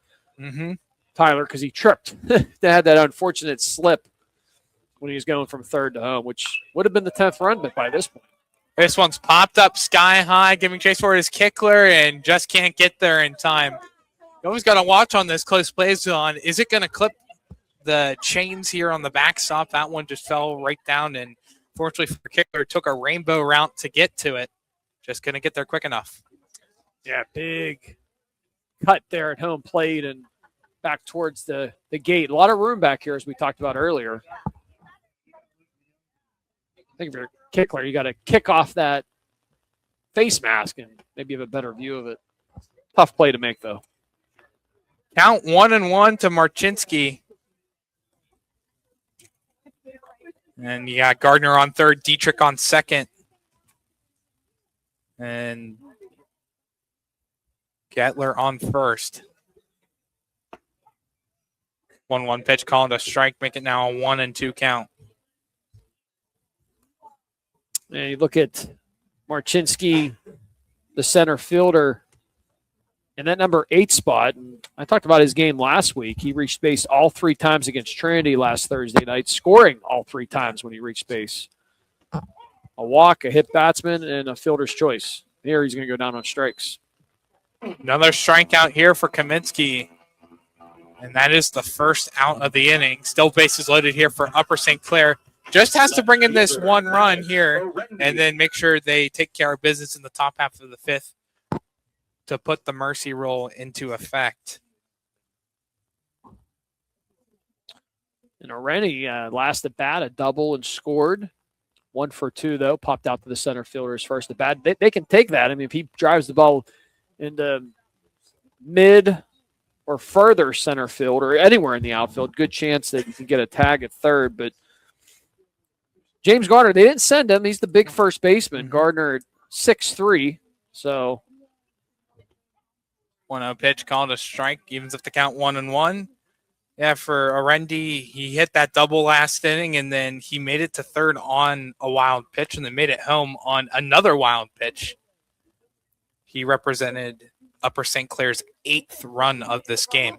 Tyler, because he tripped. They had that unfortunate slip when he was going from third to home, which would have been the 10th run, but by this point. This one's popped up sky high, giving chase for his Kickler, and just can't get there in time. You always got to watch on this close play zone. Is it going to clip the chains here on the backstop? That one just fell right down, and fortunately for Kickler, took a rainbow route to get to it. Just couldn't get there quick enough. Yeah, big cut there at home plate and back towards the gate. A lot of room back here, as we talked about earlier. I think if you're a Kickler, you got to kick off that face mask and maybe have a better view of it. Tough play to make, though. Count 1-1 to Marchinski. And you got Gardner on third, Dietrich on second. And Goettler on first. 1-1 pitch called a strike, make it now a 1-2 count. And you look at Marchinski, the center fielder, in that number 8 spot. And I talked about his game last week. He reached base all 3 times against Trinity last Thursday night, scoring all 3 times when he reached base. A walk, a hit batsman, and a fielder's choice. Here he's going to go down on strikes. Another strikeout here for Kaminsky. And that is the first out of the inning. Still bases loaded here for Upper St. Clair. Just has to bring in this 1 run here and then make sure they take care of business in the top half of the 5th to put the mercy rule into effect. And Areni, last at bat, a double and scored. 1 for 2, though, popped out to the center fielder's first at bat. They can take that. I mean, if he drives the ball into mid or further center field or anywhere in the outfield, good chance that you can get a tag at third. But James Gardner, they didn't send him. He's the big first baseman. Gardner at 6'3", so 1-0 pitch called a strike, evens up the count 1-1. Yeah, for Arendi, he hit that double last inning, and then he made it to third on a wild pitch, and then made it home on another wild pitch. He represented Upper St. Clair's 8th run of this game.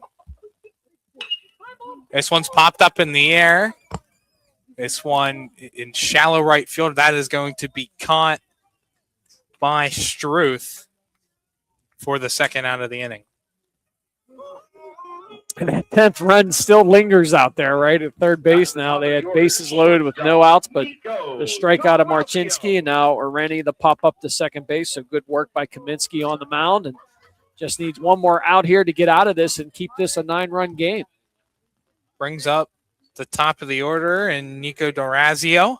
This one's popped up in the air. This one in shallow right field. That is going to be caught by Struth for the second out of the inning. And that 10th run still lingers out there, right, at third base now. They had bases loaded with no outs, but the strikeout of Marchinski, and now Areni, the pop-up to second base. So good work by Kaminsky on the mound, and just needs one more out here to get out of this and keep this a 9-run game. Brings up the top of the order, and Nico Dorazio.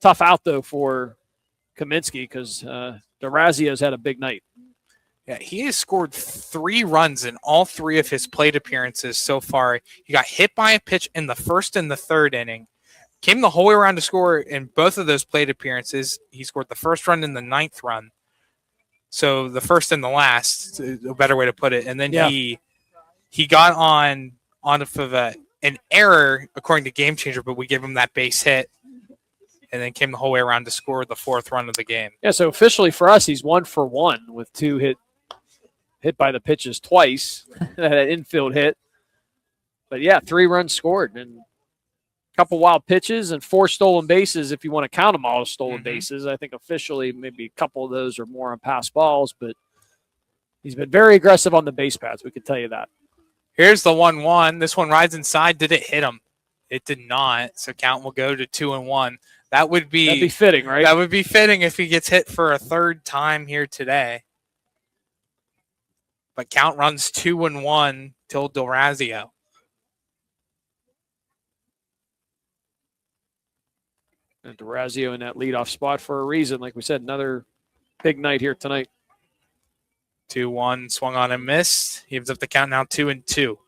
Tough out, though, for Kaminsky because Dorazio's had a big night. Yeah, he has scored 3 runs in all 3 of his plate appearances so far. He got hit by a pitch in the first and the third inning. Came the whole way around to score in both of those plate appearances. He scored the first run and the 9th run. So the first and the last, a better way to put it. And then he got on of an error, according to Game Changer, but we gave him that base hit. And then came the whole way around to score the 4th run of the game. Yeah, so officially for us, he's 1 for 1 with 2 hit by the pitches twice. That infield hit. But, yeah, 3 runs scored and a couple wild pitches and 4 stolen bases if you want to count them all as stolen bases. I think officially maybe a couple of those are more on pass balls, but he's been very aggressive on the base paths. We can tell you that. Here's the 1-1. This one rides inside. Did it hit him? It did not. So count will go to 2-1. That'd be fitting, right? That would be fitting if he gets hit for a 3rd time here today. But count runs 2-1 till Dorazio. And Dorazio in that leadoff spot for a reason. Like we said, another big night here tonight. 2-1, swung on and missed. He gives up the count now 2-2.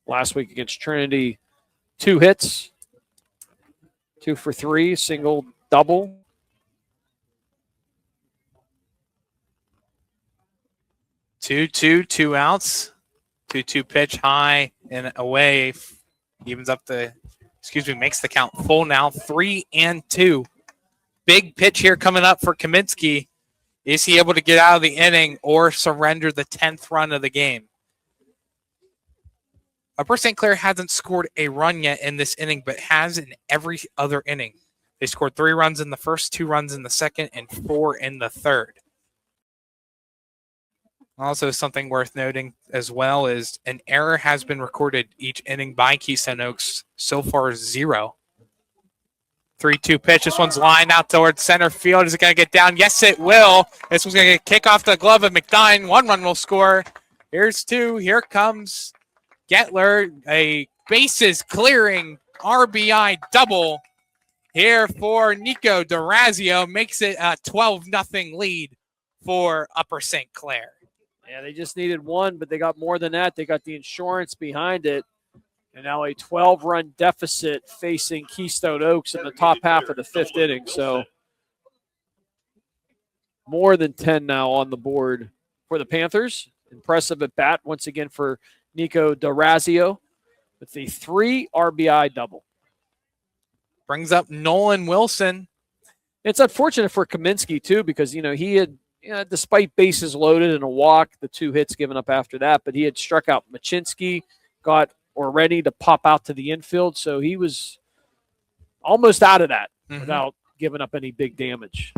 Last week against Trinity, 2 hits. 2 for 3, single, double. Two outs. 2-2 pitch high and away. Evens up makes the count full now. 3-2. big pitch here coming up for Kaminsky. Is he able to get out of the inning or surrender the 10th run of the game? Upper St. Clair hasn't scored a run yet in this inning, but has in every other inning. They scored 3 runs in the first, 2 runs in the second, and 4 in the third. Also, something worth noting as well is an error has been recorded each inning by Keystone Oaks. So far, 0. 3-2 pitch. This one's lined out towards center field. Is it going to get down? Yes, it will. This one's going to kick off the glove of McDine. 1 run will score. Here's 2. Here comes Goettler. A bases clearing RBI double here for Nico DeRazio. Makes it a 12-0 lead for Upper St. Clair. Yeah, they just needed 1, but they got more than that. They got the insurance behind it. And now a 12-run deficit facing Keystone Oaks in the top half of the 5th inning. So more than 10 now on the board for the Panthers. Impressive at bat once again for Nico DeRazio with the 3 RBI double. Brings up Nolan Wilson. It's unfortunate for Kaminsky, too, because, he had, despite bases loaded and a walk, the 2 hits given up after that, but he had struck out Machinsky, got or ready to pop out to the infield. So he was almost out of that without giving up any big damage.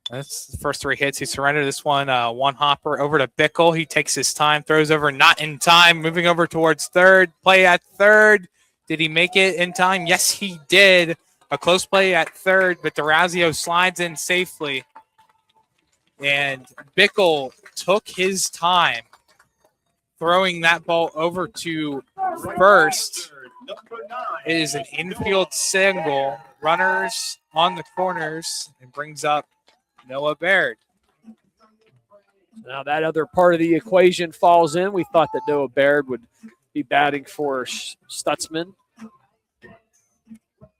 That's the first 3 hits. He surrendered this one. 1 hopper over to Bickle. He takes his time, throws over, not in time, moving over towards third. Play at third. Did he make it in time? Yes, he did. A close play at third, but DeRazio slides in safely. And Bickle took his time throwing that ball over to first. It is an infield single. Runners on the corners and brings up Noah Baird. Now that other part of the equation falls in. We thought that Noah Baird would be batting for Stutzman.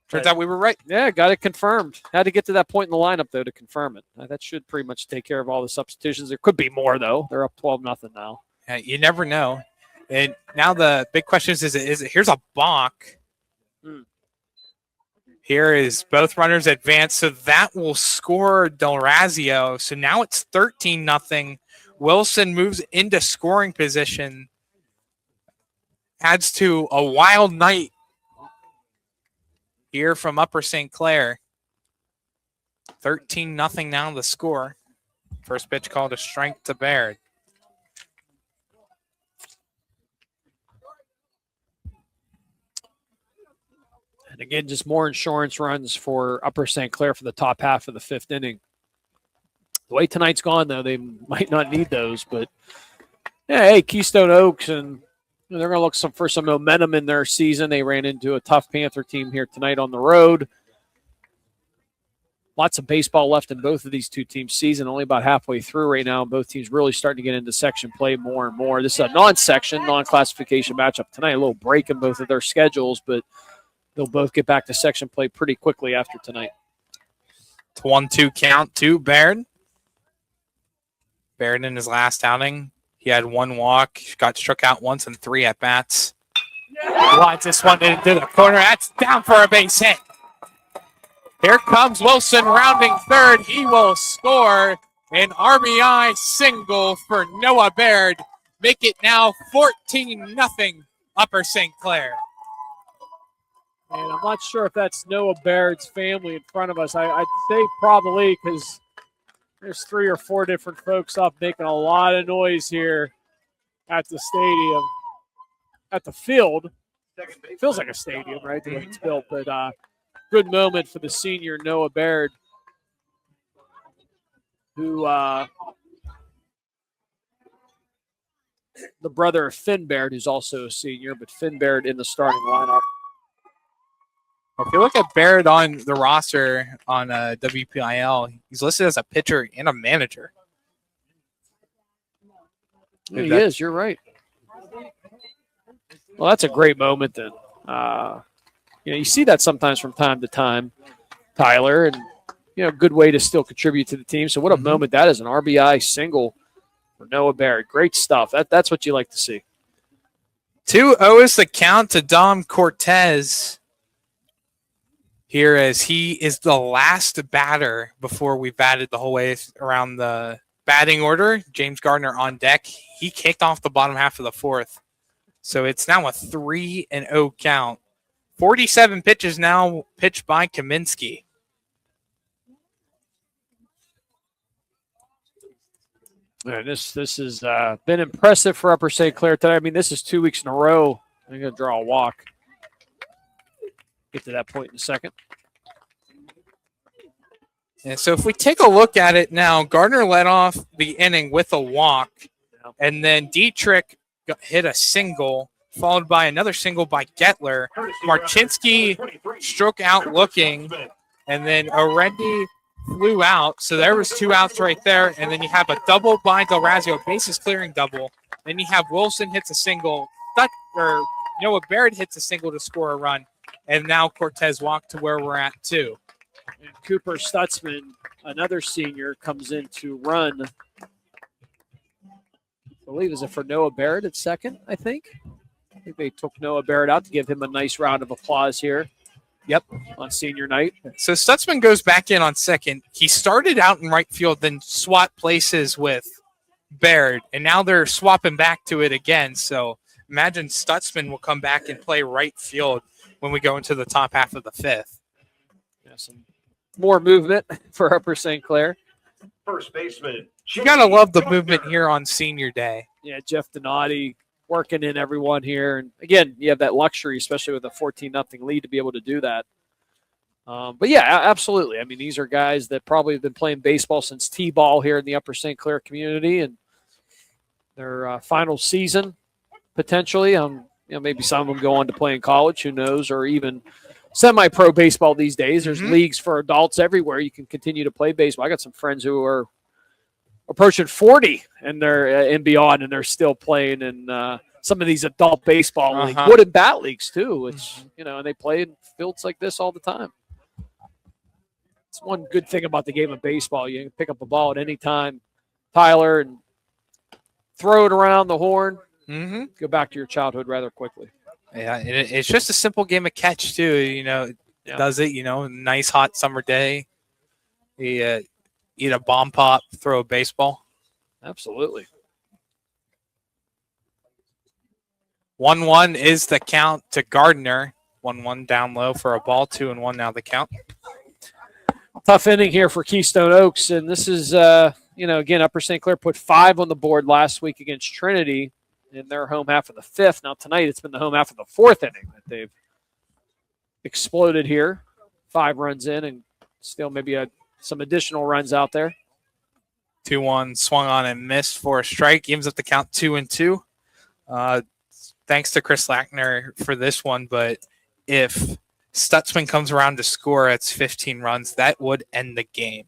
Turns out we were right. Yeah, got it confirmed. Had to get to that point in the lineup, though, to confirm it. That should pretty much take care of all the substitutions. There could be more, though. They're up 12-0 now. Yeah, you never know. And now the big question is it here's a balk. Here is both runners advance, so that will score DeRazio. So now it's 13-0. Wilson moves into scoring position. Adds to a wild night here from Upper St. Clair. 13-0 now the score. First pitch called a strike to Baird. And again, just more insurance runs for Upper St. Clair for the top half of the 5th inning. The way tonight's gone, though, they might not need those. But, yeah, hey, Keystone Oaks, and they're going to look for some momentum in their season. They ran into a tough Panther team here tonight on the road. Lots of baseball left in both of these 2 teams' season, only about halfway through right now. Both teams really starting to get into section play more and more. This is a non-section, non-classification matchup tonight. A little break in both of their schedules, but they'll both get back to section play pretty quickly after tonight. It's 1-2 count to Baird. Baird in his last outing, he had 1 walk, got struck out once and 3 at-bats. Lines this one into the corner. That's down for a base hit. Here comes Wilson rounding third. He will score an RBI single for Noah Baird. Make it now 14-0 Upper St. Clair. And I'm not sure if that's Noah Baird's family in front of us. I'd say probably, because there's 3 or 4 different folks up making a lot of noise here at the stadium, at the field. It feels like a stadium, right, the way it's built. But good moment for the senior Noah Baird, who the brother of Finn Baird, who's also a senior, but Finn Baird in the starting lineup. If you look at Baird on the roster on WPIL, he's listed as a pitcher and a manager. Yeah, he is. You're right. Well, that's a great moment then. You see that sometimes from time to time, Tyler, and good way to still contribute to the team. So what a moment that is, an RBI single for Noah Baird. Great stuff. That's what you like to see. 2-0 is the count to Dom Cortez. here as he is the last batter before we batted the whole way around the batting order. James Gardner on deck. He kicked off the bottom half of the fourth. So it's now a 3-0 count. 47 pitches now pitched by Kaminsky. And this has been impressive for Upper St. Clair today. I mean, this is 2 weeks in a row. I'm going to draw a walk. Get to that point in a second. And so if we take a look at it now, Gardner led off the inning with a walk, and then Dietrich hit a single, followed by another single by Goettler. Marchinsky struck out looking, and then Arendi flew out. So there was 2 outs right there, and then you have a double by Del Razio, bases clearing double. Then you have Wilson hits a single, Noah Barrett hits a single to score a run, and now Cortez walked to where we're at too. And Cooper Stutzman, another senior, comes in to run. I believe is it for Noah Barrett at second, I think they took Noah Barrett out to give him a nice round of applause here. Yep, on senior night. So Stutzman goes back in on second. He started out in right field, then swapped places with Baird, and now they're swapping back to it again. So imagine Stutzman will come back and play right field when we go into the top half of the fifth. Yeah, some more movement for Upper St. Clair. First baseman. You got to love the movement here on senior day. Yeah, Jeff Donati working in everyone here. And again, you have that luxury, especially with a 14-0 lead, to be able to do that. But yeah, absolutely. I mean, these are guys that probably have been playing baseball since T-ball here in the Upper St. Clair community, and their final season potentially. Maybe some of them go on to play in college, who knows, or even semi-pro baseball these days. There's leagues for adults everywhere. You can continue to play baseball. I got some friends who are approaching 40 and they're and beyond, and they're still playing in some of these adult baseball leagues, wood and bat leagues too. Which and they play in fields like this all the time. It's one good thing about the game of baseball. You can pick up a ball at any time, Tyler, and throw it around the horn. Go back to your childhood rather quickly. Yeah, it's just a simple game of catch too. Does it? Nice hot summer day. You eat a bomb pop, throw a baseball. Absolutely. 1-1 is the count to Gardner. 1-1 down low for a ball. 2-1 now the count. Tough inning here for Keystone Oaks, and this is again, Upper St. Clair put 5 on the board last week against Trinity in their home half of the 5th. Now tonight it's been the home half of the 4th inning that they've exploded here. 5 runs in, and still maybe some additional runs out there. 2-1 swung on and missed for a strike. Gives up the count 2-2. Thanks to Chris Lackner for this one, but if Stutzman comes around to score, it's 15 runs. That would end the game.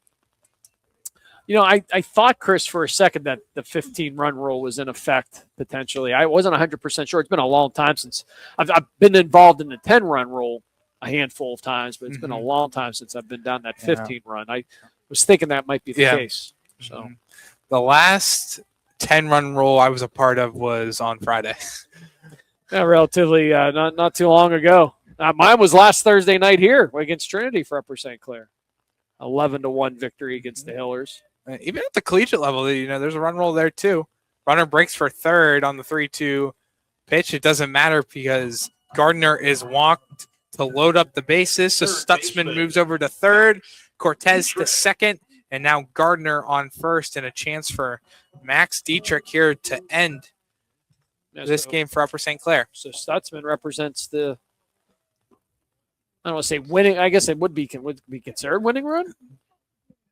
I thought, Chris, for a second that the 15-run rule was in effect potentially. I wasn't 100% sure. It's been a long time since I've been involved in the 10-run rule a handful of times, but it's been a long time since I've been down that 15-run. I was thinking that might be the case. So the last 10-run rule I was a part of was on Friday. Yeah, relatively not too long ago. Mine was last Thursday night here against Trinity for Upper St. Clair. 11-1 victory against the Hillers. Even at the collegiate level, there's a run rule there too. Runner breaks for third on the 3-2 pitch. It doesn't matter because Gardner is walked to load up the bases. So Stutzman moves over to third, Cortez to second, and now Gardner on first, and a chance for Max Dietrich here to end this game for Upper St. Clair. So Stutzman represents the, I don't want to say winning. I guess it would be considered winning run.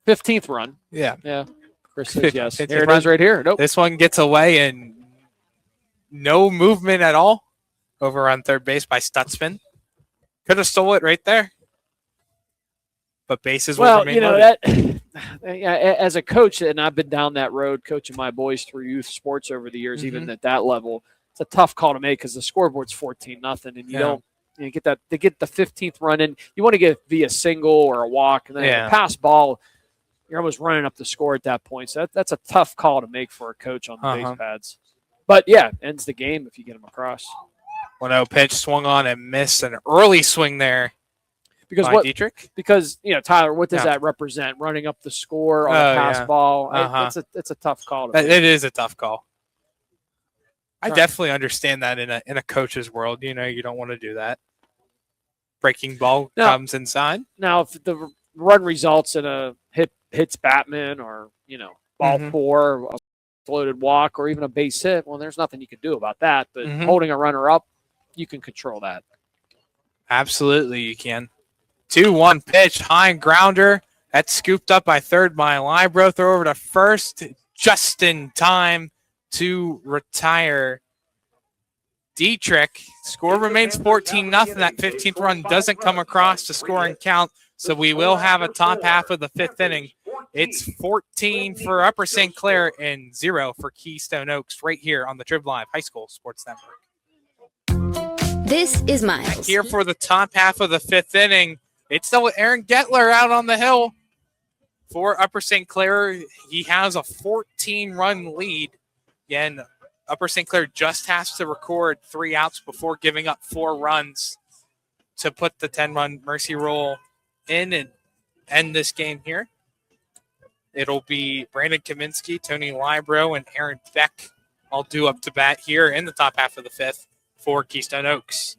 15th run. Yeah. Chris says yes. Here it is right here. Nope. This one gets away and no movement at all over on third base by Stutzman. Could have stole it right there. But bases will remain loaded. As a coach, and I've been down that road coaching my boys through youth sports over the years, even at that level, it's a tough call to make because the scoreboard's 14-0, and you don't get that. To get the 15th run in, you want to get via single or a walk, and then a pass ball, you're almost running up the score at that point. So that's a tough call to make for a coach on the base pads. But yeah, ends the game if you get them across. 1-0 pitch swung on and missed. An early swing there Because by Dietrich. Because Tyler, what does Yeah. that represent? Running up the score on a pass ball. It's a tough call. It is a tough call. I Right. definitely understand that in a coach's world. You don't want to do that. Breaking ball comes inside. Now, if the run results in a hits Batman or ball four, a floated walk, or even a base hit, well, there's nothing you can do about that. But holding a runner up, you can control that. Absolutely, you can. 2-1 pitch, high grounder. That's scooped up by third by Libro. Throw over to first, just in time to retire Dietrich. Score remains 14-0. That 15th run doesn't come across the scoring count, so we will have a top half of the fifth inning. It's 14 for Upper St. Clair and 0 for Keystone Oaks right here on the Trib Live High School Sports Network. This is Miles. Here for the top half of the fifth inning. It's still Aaron Goettler out on the hill for Upper St. Clair. He has a 14-run lead. Again, Upper St. Clair just has to record 3 outs before giving up 4 runs to put the 10-run mercy rule in and end this game here. It'll be Brandon Kaminsky, Tony Libro, and Aaron Beck all due up to bat here in the top half of the fifth for Keystone Oaks.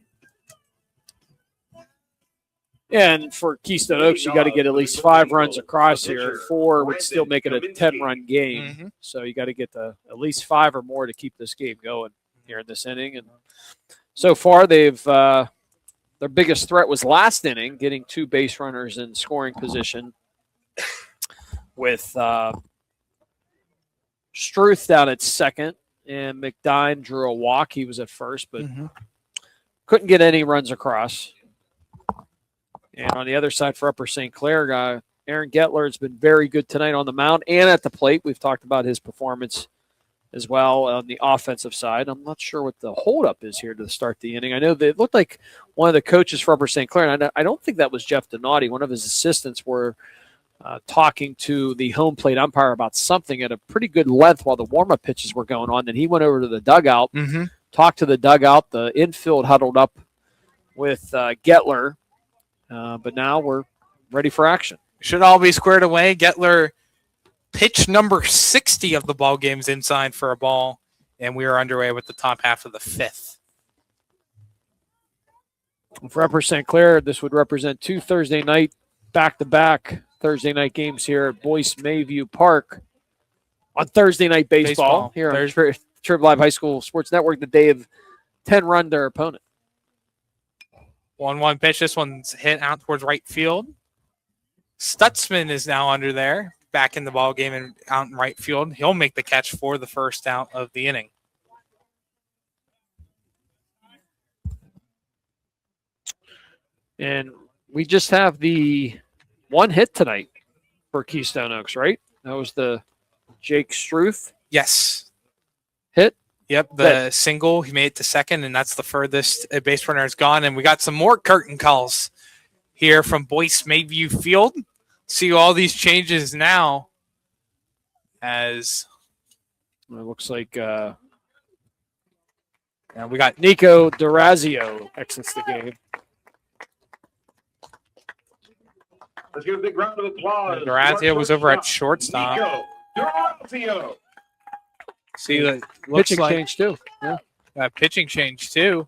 And for Keystone Oaks, you got to get at least 5 runs across here. 4 would still make it a 10-run game. So you got to get at least 5 or more to keep this game going here in this inning. And so far, they've their biggest threat was last inning, getting 2 base runners in scoring position with Struth down at second, and McDine drew a walk. He was at first, but couldn't get any runs across. And on the other side for Upper St. Clair, Aaron Goettler has been very good tonight on the mound and at the plate. We've talked about his performance as well on the offensive side. I'm not sure what the holdup is here to start the inning. I know that it looked like one of the coaches for Upper St. Clair, and I don't think that was Jeff Donati. One of his assistants were talking to the home plate umpire about something at a pretty good length while the warm-up pitches were going on. Then he went over to the dugout, talked to the dugout. The infield huddled up with Goettler. But now we're ready for action. Should all be squared away. Goettler pitch number 60 of the ball game's inside for a ball, and we are underway with the top half of the fifth. For Upper St. Clair, this would represent 2 Thursday night back-to-back Thursday night games here at Boyce Mayview Park on Thursday night baseball. Here on Trib Live High School Sports Network, the day of 10-run their opponent. 1-1 pitch. This one's hit out towards right field. Stutzman is now under there, back in the ball game and out in right field. He'll make the catch for the first out of the inning. And we just have the 1 hit tonight for Keystone Oaks, right? That was the Jake Struth Yes. hit. Yep, the single, he made it to second, and that's the furthest a base runner has gone. And we got some more curtain calls here from Boyce Mayview Field. See all these changes now as it looks like we got Nico Durazio exits the game. Let's give a big round of applause. Durazio was over at shortstop. Nico Durazio. See, that Pitching like change too. Yeah. Pitching change too.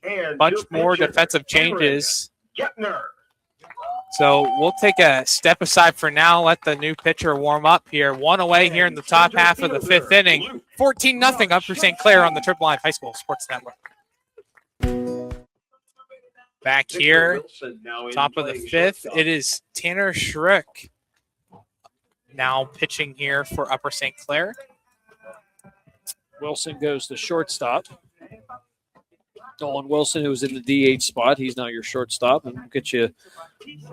And Much new more pitcher, defensive changes. Goettler. So we'll take a step aside for now. Let the new pitcher warm up here. 1 away here in the top half of the fifth inning. 14-0 Upper St. Clair on the Trib Live High School Sports Network. Back here, top of the fifth, it is Tanner Schrick now pitching here for Upper St. Clair. Wilson goes to shortstop. Nolan Wilson, who was in the DH spot, he's now your shortstop, and we'll get you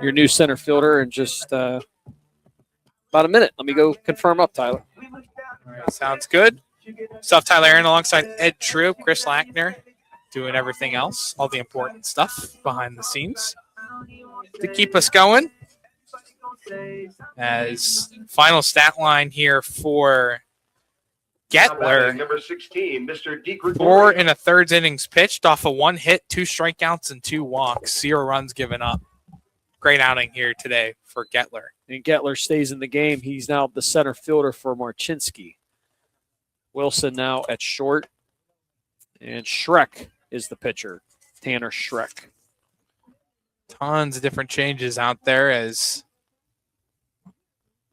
your new center fielder in just about a minute. Let me go confirm up, Tyler. All right, sounds good. Stuff Tyler Aaron alongside Ed True, Chris Lackner, doing everything else, all the important stuff behind the scenes to keep us going. As final stat line here for Goettler, Number 16, Mr. DeGregorio. 4 1/3 innings pitched off of 1 hit, 2 strikeouts, and 2 walks. 0 runs given up. great outing here today for Goettler. And Goettler stays in the game. He's now the center fielder for Marchinsky. Wilson now at short. And Schreck is the pitcher. Tanner Schreck. Tons of different changes out there as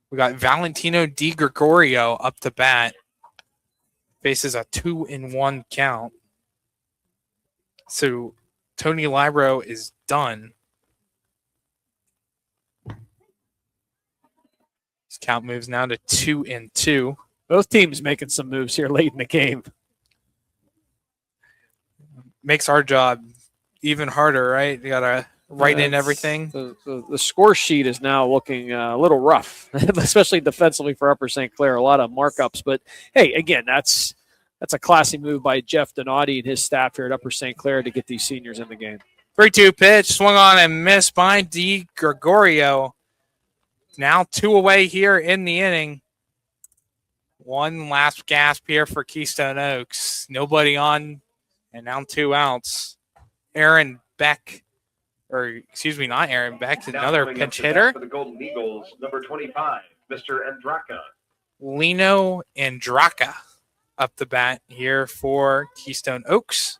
we got Valentino Di Gregorio up to bat. Faces a 2-1 count. So Tony Libro is done. His count moves now to 2-2. Both teams making some moves here late in the game. Makes our job even harder, right? You got to write in everything. The score sheet is now looking a little rough, especially defensively for Upper St. Clair. A lot of markups. But, hey, again, that's a classy move by Jeff Donati and his staff here at Upper St. Clair to get these seniors in the game. 3-2 pitch, swung on and missed by Di Gregorio. Now 2 away here in the inning. One last gasp here for Keystone Oaks. Nobody on, and now 2 outs. Aaron Beck, or excuse me, not Aaron Beck, another pinch hitter. For the Golden Eagles, number 25, Mr. Andraka. Lino Andraka up the bat here for Keystone Oaks.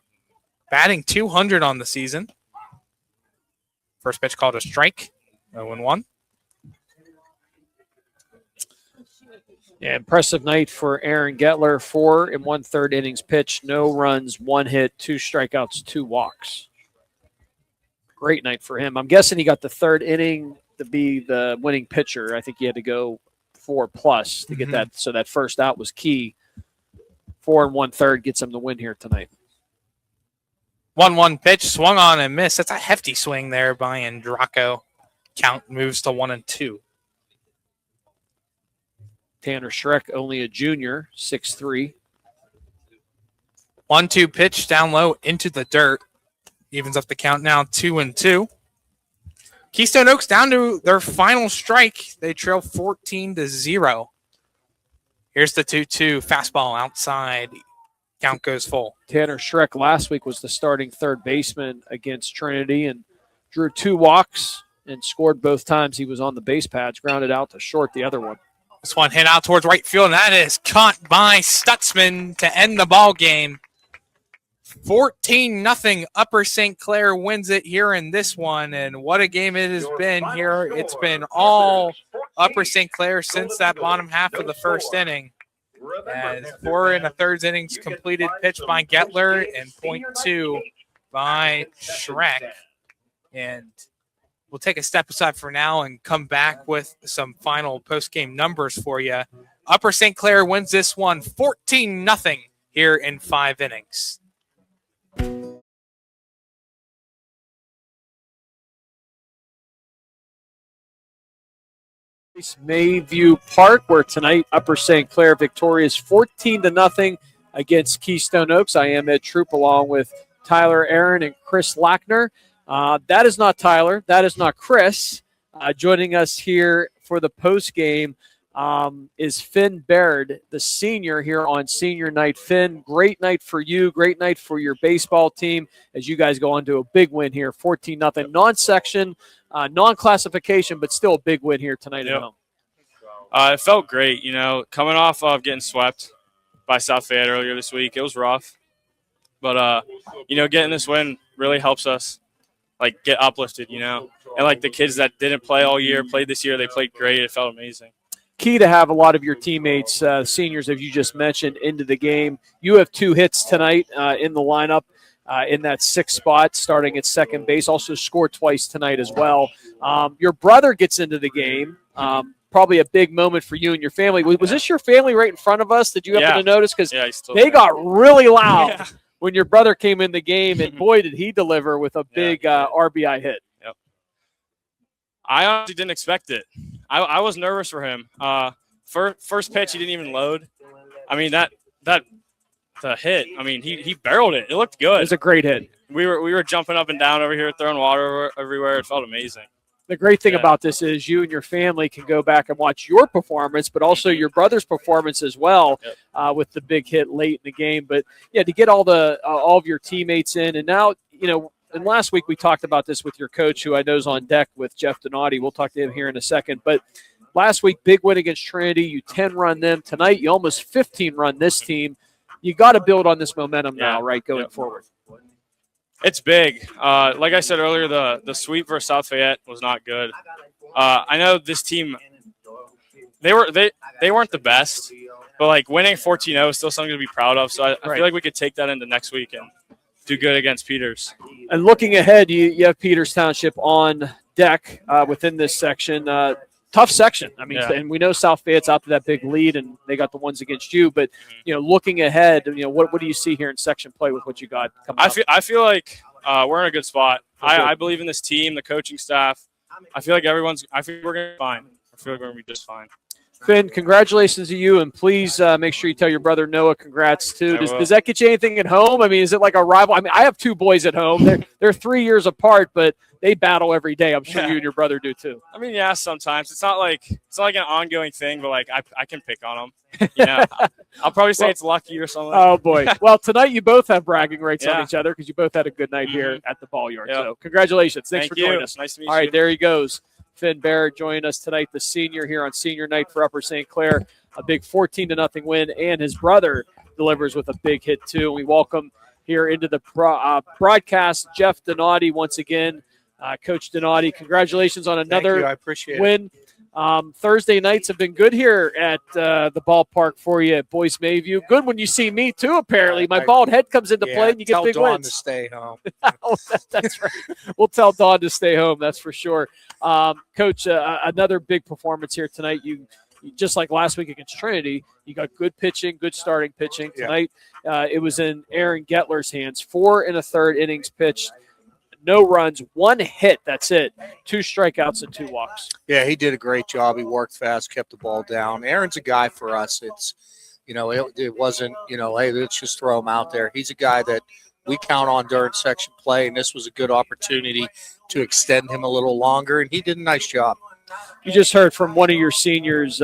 Batting .200 on the season. First pitch called a strike. 0-1. Yeah, impressive night for Aaron Goettler. 4 1/3 innings pitched, no runs, 1 hit, 2 strikeouts, 2 walks. Great night for him. I'm guessing he got the 3rd inning to be the winning pitcher. I think he had to go 4+ to get that. So that first out was key. 4 1/3 gets him the win here tonight. 1-1 pitch, swung on and missed. That's a hefty swing there by Andraco. Count moves to 1-2. Tanner Schreck, only a junior, 6'3". 1-2 pitch down low into the dirt. Evens up the count now 2-2. Keystone Oaks down to their final strike. They trail 14-0. Here's the 2-2 fastball outside. Count goes full. Tanner Schreck last week was the starting 3rd baseman against Trinity and drew 2 walks and scored both times he was on the base pads, grounded out to short the other one. This one hit out towards right field, and that is caught by Stutzman to end the ball game. 14-0. Upper St. Clair wins it here in this one, and what a game it has been here. It's been all Upper St. Clair since that bottom half of the 1st inning. As 4 1/3 innings completed, pitch by Goettler and .2 by Schreck. And we'll take a step aside for now and come back with some final post-game numbers for you. Upper St. Clair wins this one 14-0 here in 5 innings. Mayview Park, where tonight Upper St. Clair victorious 14-0 against Keystone Oaks. I am Ed Troop along with Tyler Aaron and Chris Lackner. That is not Tyler. That is not Chris. Joining us here for the post game is Finn Baird, the senior here on senior night. Finn, great night for you. Great night for your baseball team as you guys go on to a big win here, 14-0. Non-section, non-classification, but still a big win here tonight at home. It felt great, coming off of getting swept by South Fayette earlier this week. It was rough. But, getting this win really helps us, get uplifted, And, the kids that didn't play all year, played this year, they played great. It felt amazing. Key to have a lot of your teammates, seniors, as you just mentioned, into the game. You have 2 hits tonight in the lineup in that 6th spot, starting at second base. Also scored twice tonight as well. Your brother gets into the game. Probably a big moment for you and your family. Was this your family right in front of us? Did you happen to notice? Because they got really loud when your brother came in the game, and boy, did he deliver with a big RBI hit. Yep. I honestly didn't expect it. I was nervous for him. First pitch, he didn't even load. I mean, the hit, he barreled it. It looked good. It was a great hit. We were jumping up and down over here, throwing water everywhere. It felt amazing. The great thing about this is you and your family can go back and watch your performance, but also your brother's performance as well with the big hit late in the game. But, to get all of your teammates in, and now, and last week we talked about this with your coach, who I know is on deck with Jeff Donati. We'll talk to him here in a second. But last week, big win against Trinity. You 10-run them. Tonight, you almost 15-run this team. You got to build on this momentum now, right, going forward. It's big. Like I said earlier, the sweep versus South Fayette was not good. I know this team, they weren't the best, but like winning 14-0 is still something to be proud of. So I feel like we could take that into next week and do good against Peters. And looking ahead, you have Peters Township on deck within this section. Tough section. I mean, and we know South Fayette's out to that big lead, and they got the ones against you. But looking ahead, what do you see here in section play with what you got coming up? I feel like we're in a good spot. I believe in this team, the coaching staff. I feel like we're going to be fine. I feel like we're going to be just fine. Finn, congratulations to you, and please make sure you tell your brother Noah congrats too. Does that get you anything at home? I mean, is it like a rival? I mean, I have 2 boys at home. They're 3 years apart, but they battle every day. I'm sure you and your brother do too. I mean, yeah, sometimes it's not like an ongoing thing, but like I can pick on them. I'll probably say it's lucky or something. Oh boy! Well, tonight you both have bragging rights on each other because you both had a good night here at the ball yard. So congratulations! Thanks for joining us. Nice to meet you. All right, there he goes. Finn Barrett joining us tonight, the senior here on senior night for Upper St. Clair. A big 14-0 win, and his brother delivers with a big hit too. We welcome here into the broadcast Jeff Donati once again. Coach Donati, congratulations on another I appreciate win. Thursday nights have been good here at the ballpark for you at Boys Mayview. Good when you see me too, apparently. My bald head comes into play and you get big Dawn wins. To stay home. That's right. We'll tell Dawn to stay home, that's for sure. Coach, another big performance here tonight. You just like last week against Trinity, you got good pitching, good starting pitching. Tonight it was in Aaron Goettler's hands. 4 1/3 innings pitched. No runs, 1 hit. That's it. 2 strikeouts and 2 walks. Yeah, he did a great job. He worked fast, kept the ball down. Aaron's a guy for us. It's, it wasn't, hey, let's just throw him out there. He's a guy that we count on during section play, and this was a good opportunity to extend him a little longer, and he did a nice job. You just heard from one of your seniors,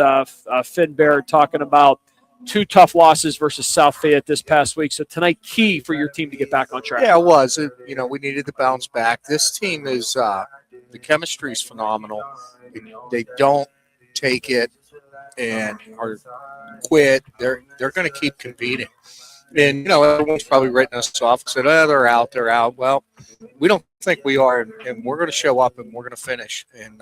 Finn Barrett, talking about 2 tough losses versus South Fayette this past week. So tonight, key for your team to get back on track. Yeah, it was. We needed to bounce back. This team is the chemistry is phenomenal. They don't take it and or quit. They're going to keep competing. And everyone's probably written us off and said, "Oh, they're out." Well, we don't think we are, and we're going to show up and we're going to finish. And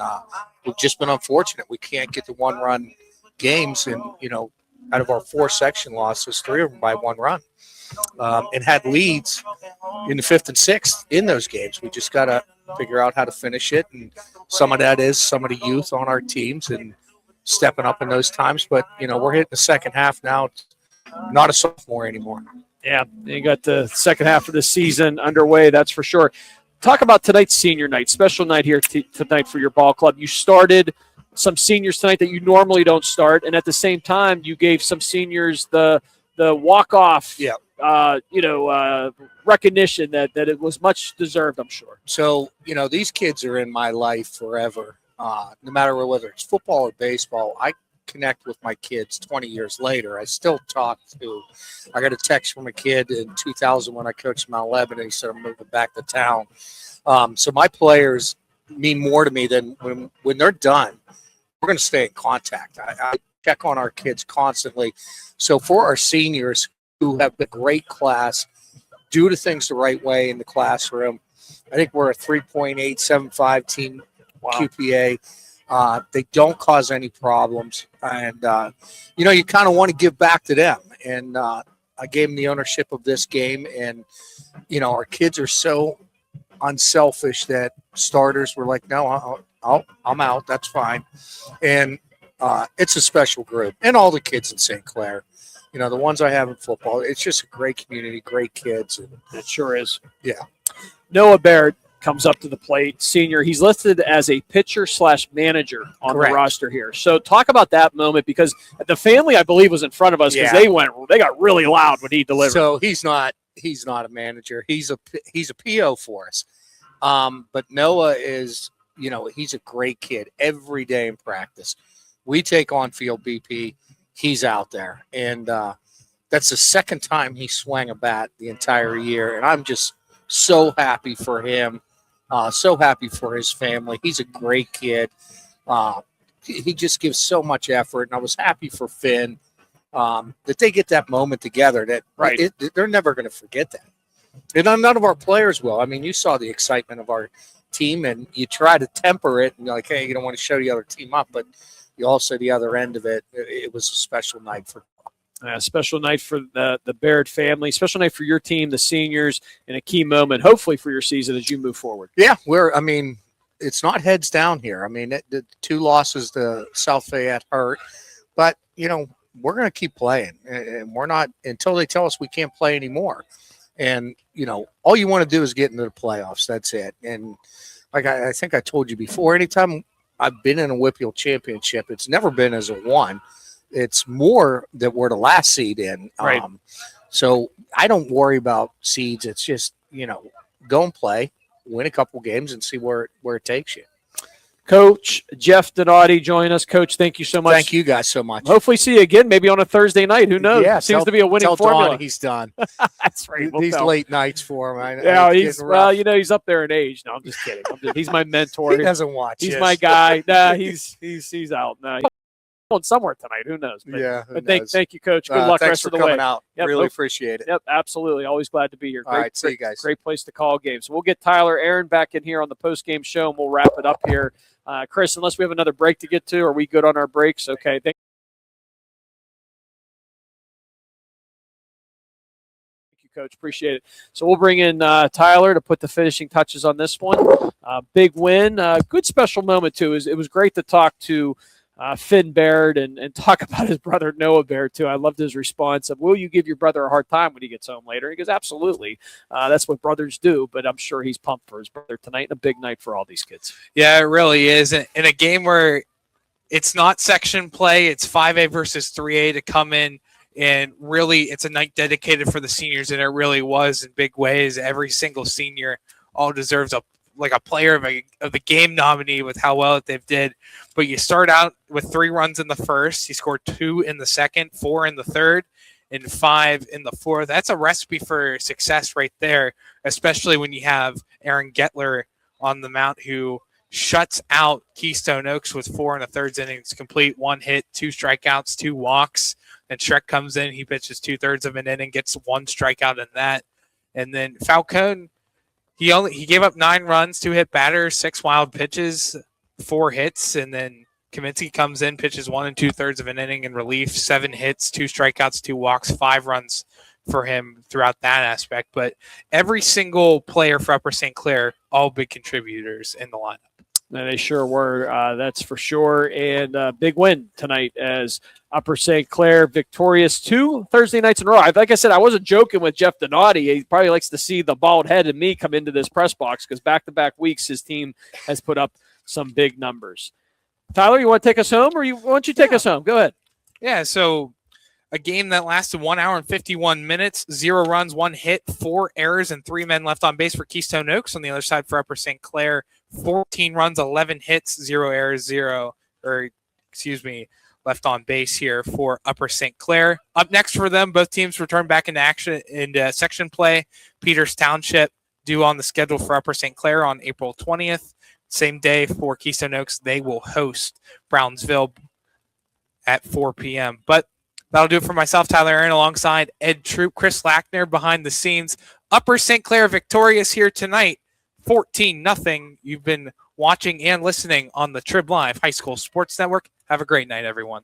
we've just been unfortunate. We can't get the 1-run games, and out of our 4 section losses, 3 of them by 1 run, and had leads in the 5th and 6th in those games. We just got to figure out how to finish it, and some of that is some of the youth on our teams and stepping up in those times. But, we're hitting the second half now. It's not a sophomore anymore. Yeah, you got the second half of the season underway, that's for sure. Talk about tonight's senior night, special night here tonight for your ball club. You started some seniors tonight that you normally don't start, and at the same time, you gave some seniors the walk-off, recognition that it was much deserved, I'm sure. So, these kids are in my life forever. No matter whether it's football or baseball, I connect with my kids 20 years later. I still talk to. I got a text from a kid in 2000 when I coached Mount Lebanon. He said I'm moving back to town. So my players mean more to me than when they're done. We're going to stay in contact. I check on our kids constantly. So for our seniors who have a great class, do the things the right way in the classroom, I think we're a 3.875 team QPA. They don't cause any problems. And, you kind of want to give back to them. And I gave them the ownership of this game. And, our kids are so unselfish that starters were like, no, I'm out. That's fine. And it's a special group. And all the kids in St. Clair, the ones I have in football, it's just a great community, great kids. And it sure is. Yeah. Noah Baird comes up to the plate, senior. He's listed as a pitcher/manager on the roster here. So talk about that moment, because the family, I believe, was in front of us because they got really loud when he delivered. So he's not a manager. He's a PO for us. But Noah is, he's a great kid every day in practice. We take on field BP. He's out there. And that's the second time he swung a bat the entire year. And I'm just So happy for him. So happy for his family. He's a great kid. He just gives so much effort, and I was happy for Finn that they get that moment together. That Right. They're never going to forget that, and none of our players will. I mean, you saw the excitement of our team, and you try to temper it, and you're like, hey, you don't want to show the other team up, but you also the other end of it. It was a special night for. Special night for the Baird family, special night for your team, the seniors, and a key moment, hopefully, for your season as you move forward. Yeah, it's not heads down here. I mean, the 2 losses to South Fayette hurt, but, we're going to keep playing, and we're not until they tell us we can't play anymore. And, all you want to do is get into the playoffs. That's it. And like I think I told you before, anytime I've been in a WPIAL championship, it's never been as a 1. It's more that we're the last seed in. Right. So I don't worry about seeds. It's just, go and play, win a couple games, and see where it takes you. Coach Jeff Donati, join us. Coach, thank you so much. Thank you guys so much. Hopefully see you again, maybe on a Thursday night. Who knows? Yeah, Seems to be a winning tell formula. Don he's done. That's right. We'll These tell. late nights for him. He's up there in age. No, I'm just kidding. He's my mentor. He doesn't watch. He's yes. my guy. Nah, he's out. Nah, he's going somewhere tonight. Who knows? But, Yeah. but thank you, Coach. Good luck thanks rest for of the coming way. out. Yep, Really appreciate it. Yep, absolutely. Always glad to be here. All right, see you guys. Great place to call games. So we'll get Tyler, Aaron back in here on the post-game show, and we'll wrap it up here. Chris, unless we have another break to get to, are we good on our breaks? Okay. Thank you, Coach. Appreciate it. So we'll bring in Tyler to put the finishing touches on this one. Big win. Good special moment, too. It was great to talk to Finn Baird and talk about his brother Noah Baird, too. I loved his response of, will you give your brother a hard time when he gets home later? He goes, absolutely. That's what brothers do, but I'm sure he's pumped for his brother tonight, and a big night for all these kids. Yeah, it really is. In a game where it's not section play, it's 5A versus 3A to come in, and really it's a night dedicated for the seniors, and it really was in big ways. Every single senior all deserves a player of the game nominee with how well that they've did. But you start out with 3 runs in the first. He scored 2 in the second, 4 in the third, and 5 in the fourth. That's a recipe for success right there, especially when you have Aaron Goettler on the mound who shuts out Keystone Oaks with 4 in the third innings complete, 1 hit, 2 strikeouts, 2 walks. Then Shrek comes in, he pitches 2/3 of an inning, gets 1 strikeout in that. And then Falcone, He gave up 9 runs, 2 hit batters, 6 wild pitches, 4 hits, and then Kaminsky comes in, pitches 1 2/3 of an inning in relief, 7 hits, 2 strikeouts, 2 walks, 5 runs for him throughout that aspect. But every single player for Upper St. Clair, all big contributors in the lineup. And they sure were, that's for sure. And big win tonight as Upper St. Clair victorious 2 Thursday nights in a row. Like I said, I wasn't joking with Jeff Donati. He probably likes to see the bald head in me come into this press box because back-to-back weeks his team has put up some big numbers. Tyler, you want to take us home, or why don't you take us home? Go ahead. Yeah, so a game that lasted 1 hour and 51 minutes, 0 runs, 1 hit, 4 errors, and 3 men left on base for Keystone Oaks. On the other side for Upper St. Clair, 14 runs, 11 hits, 0 errors, left on base here for Upper St. Clair. Up next for them, both teams return back into action in section play. Peters Township due on the schedule for Upper St. Clair on April 20th. Same day for Keystone Oaks, they will host Brownsville at 4 p.m. But that'll do it for myself, Tyler Aaron, alongside Ed Troop, Chris Lackner behind the scenes. Upper St. Clair victorious here tonight, 14-0. You've been watching and listening on the Trib Live High School Sports Network. Have a great night, everyone.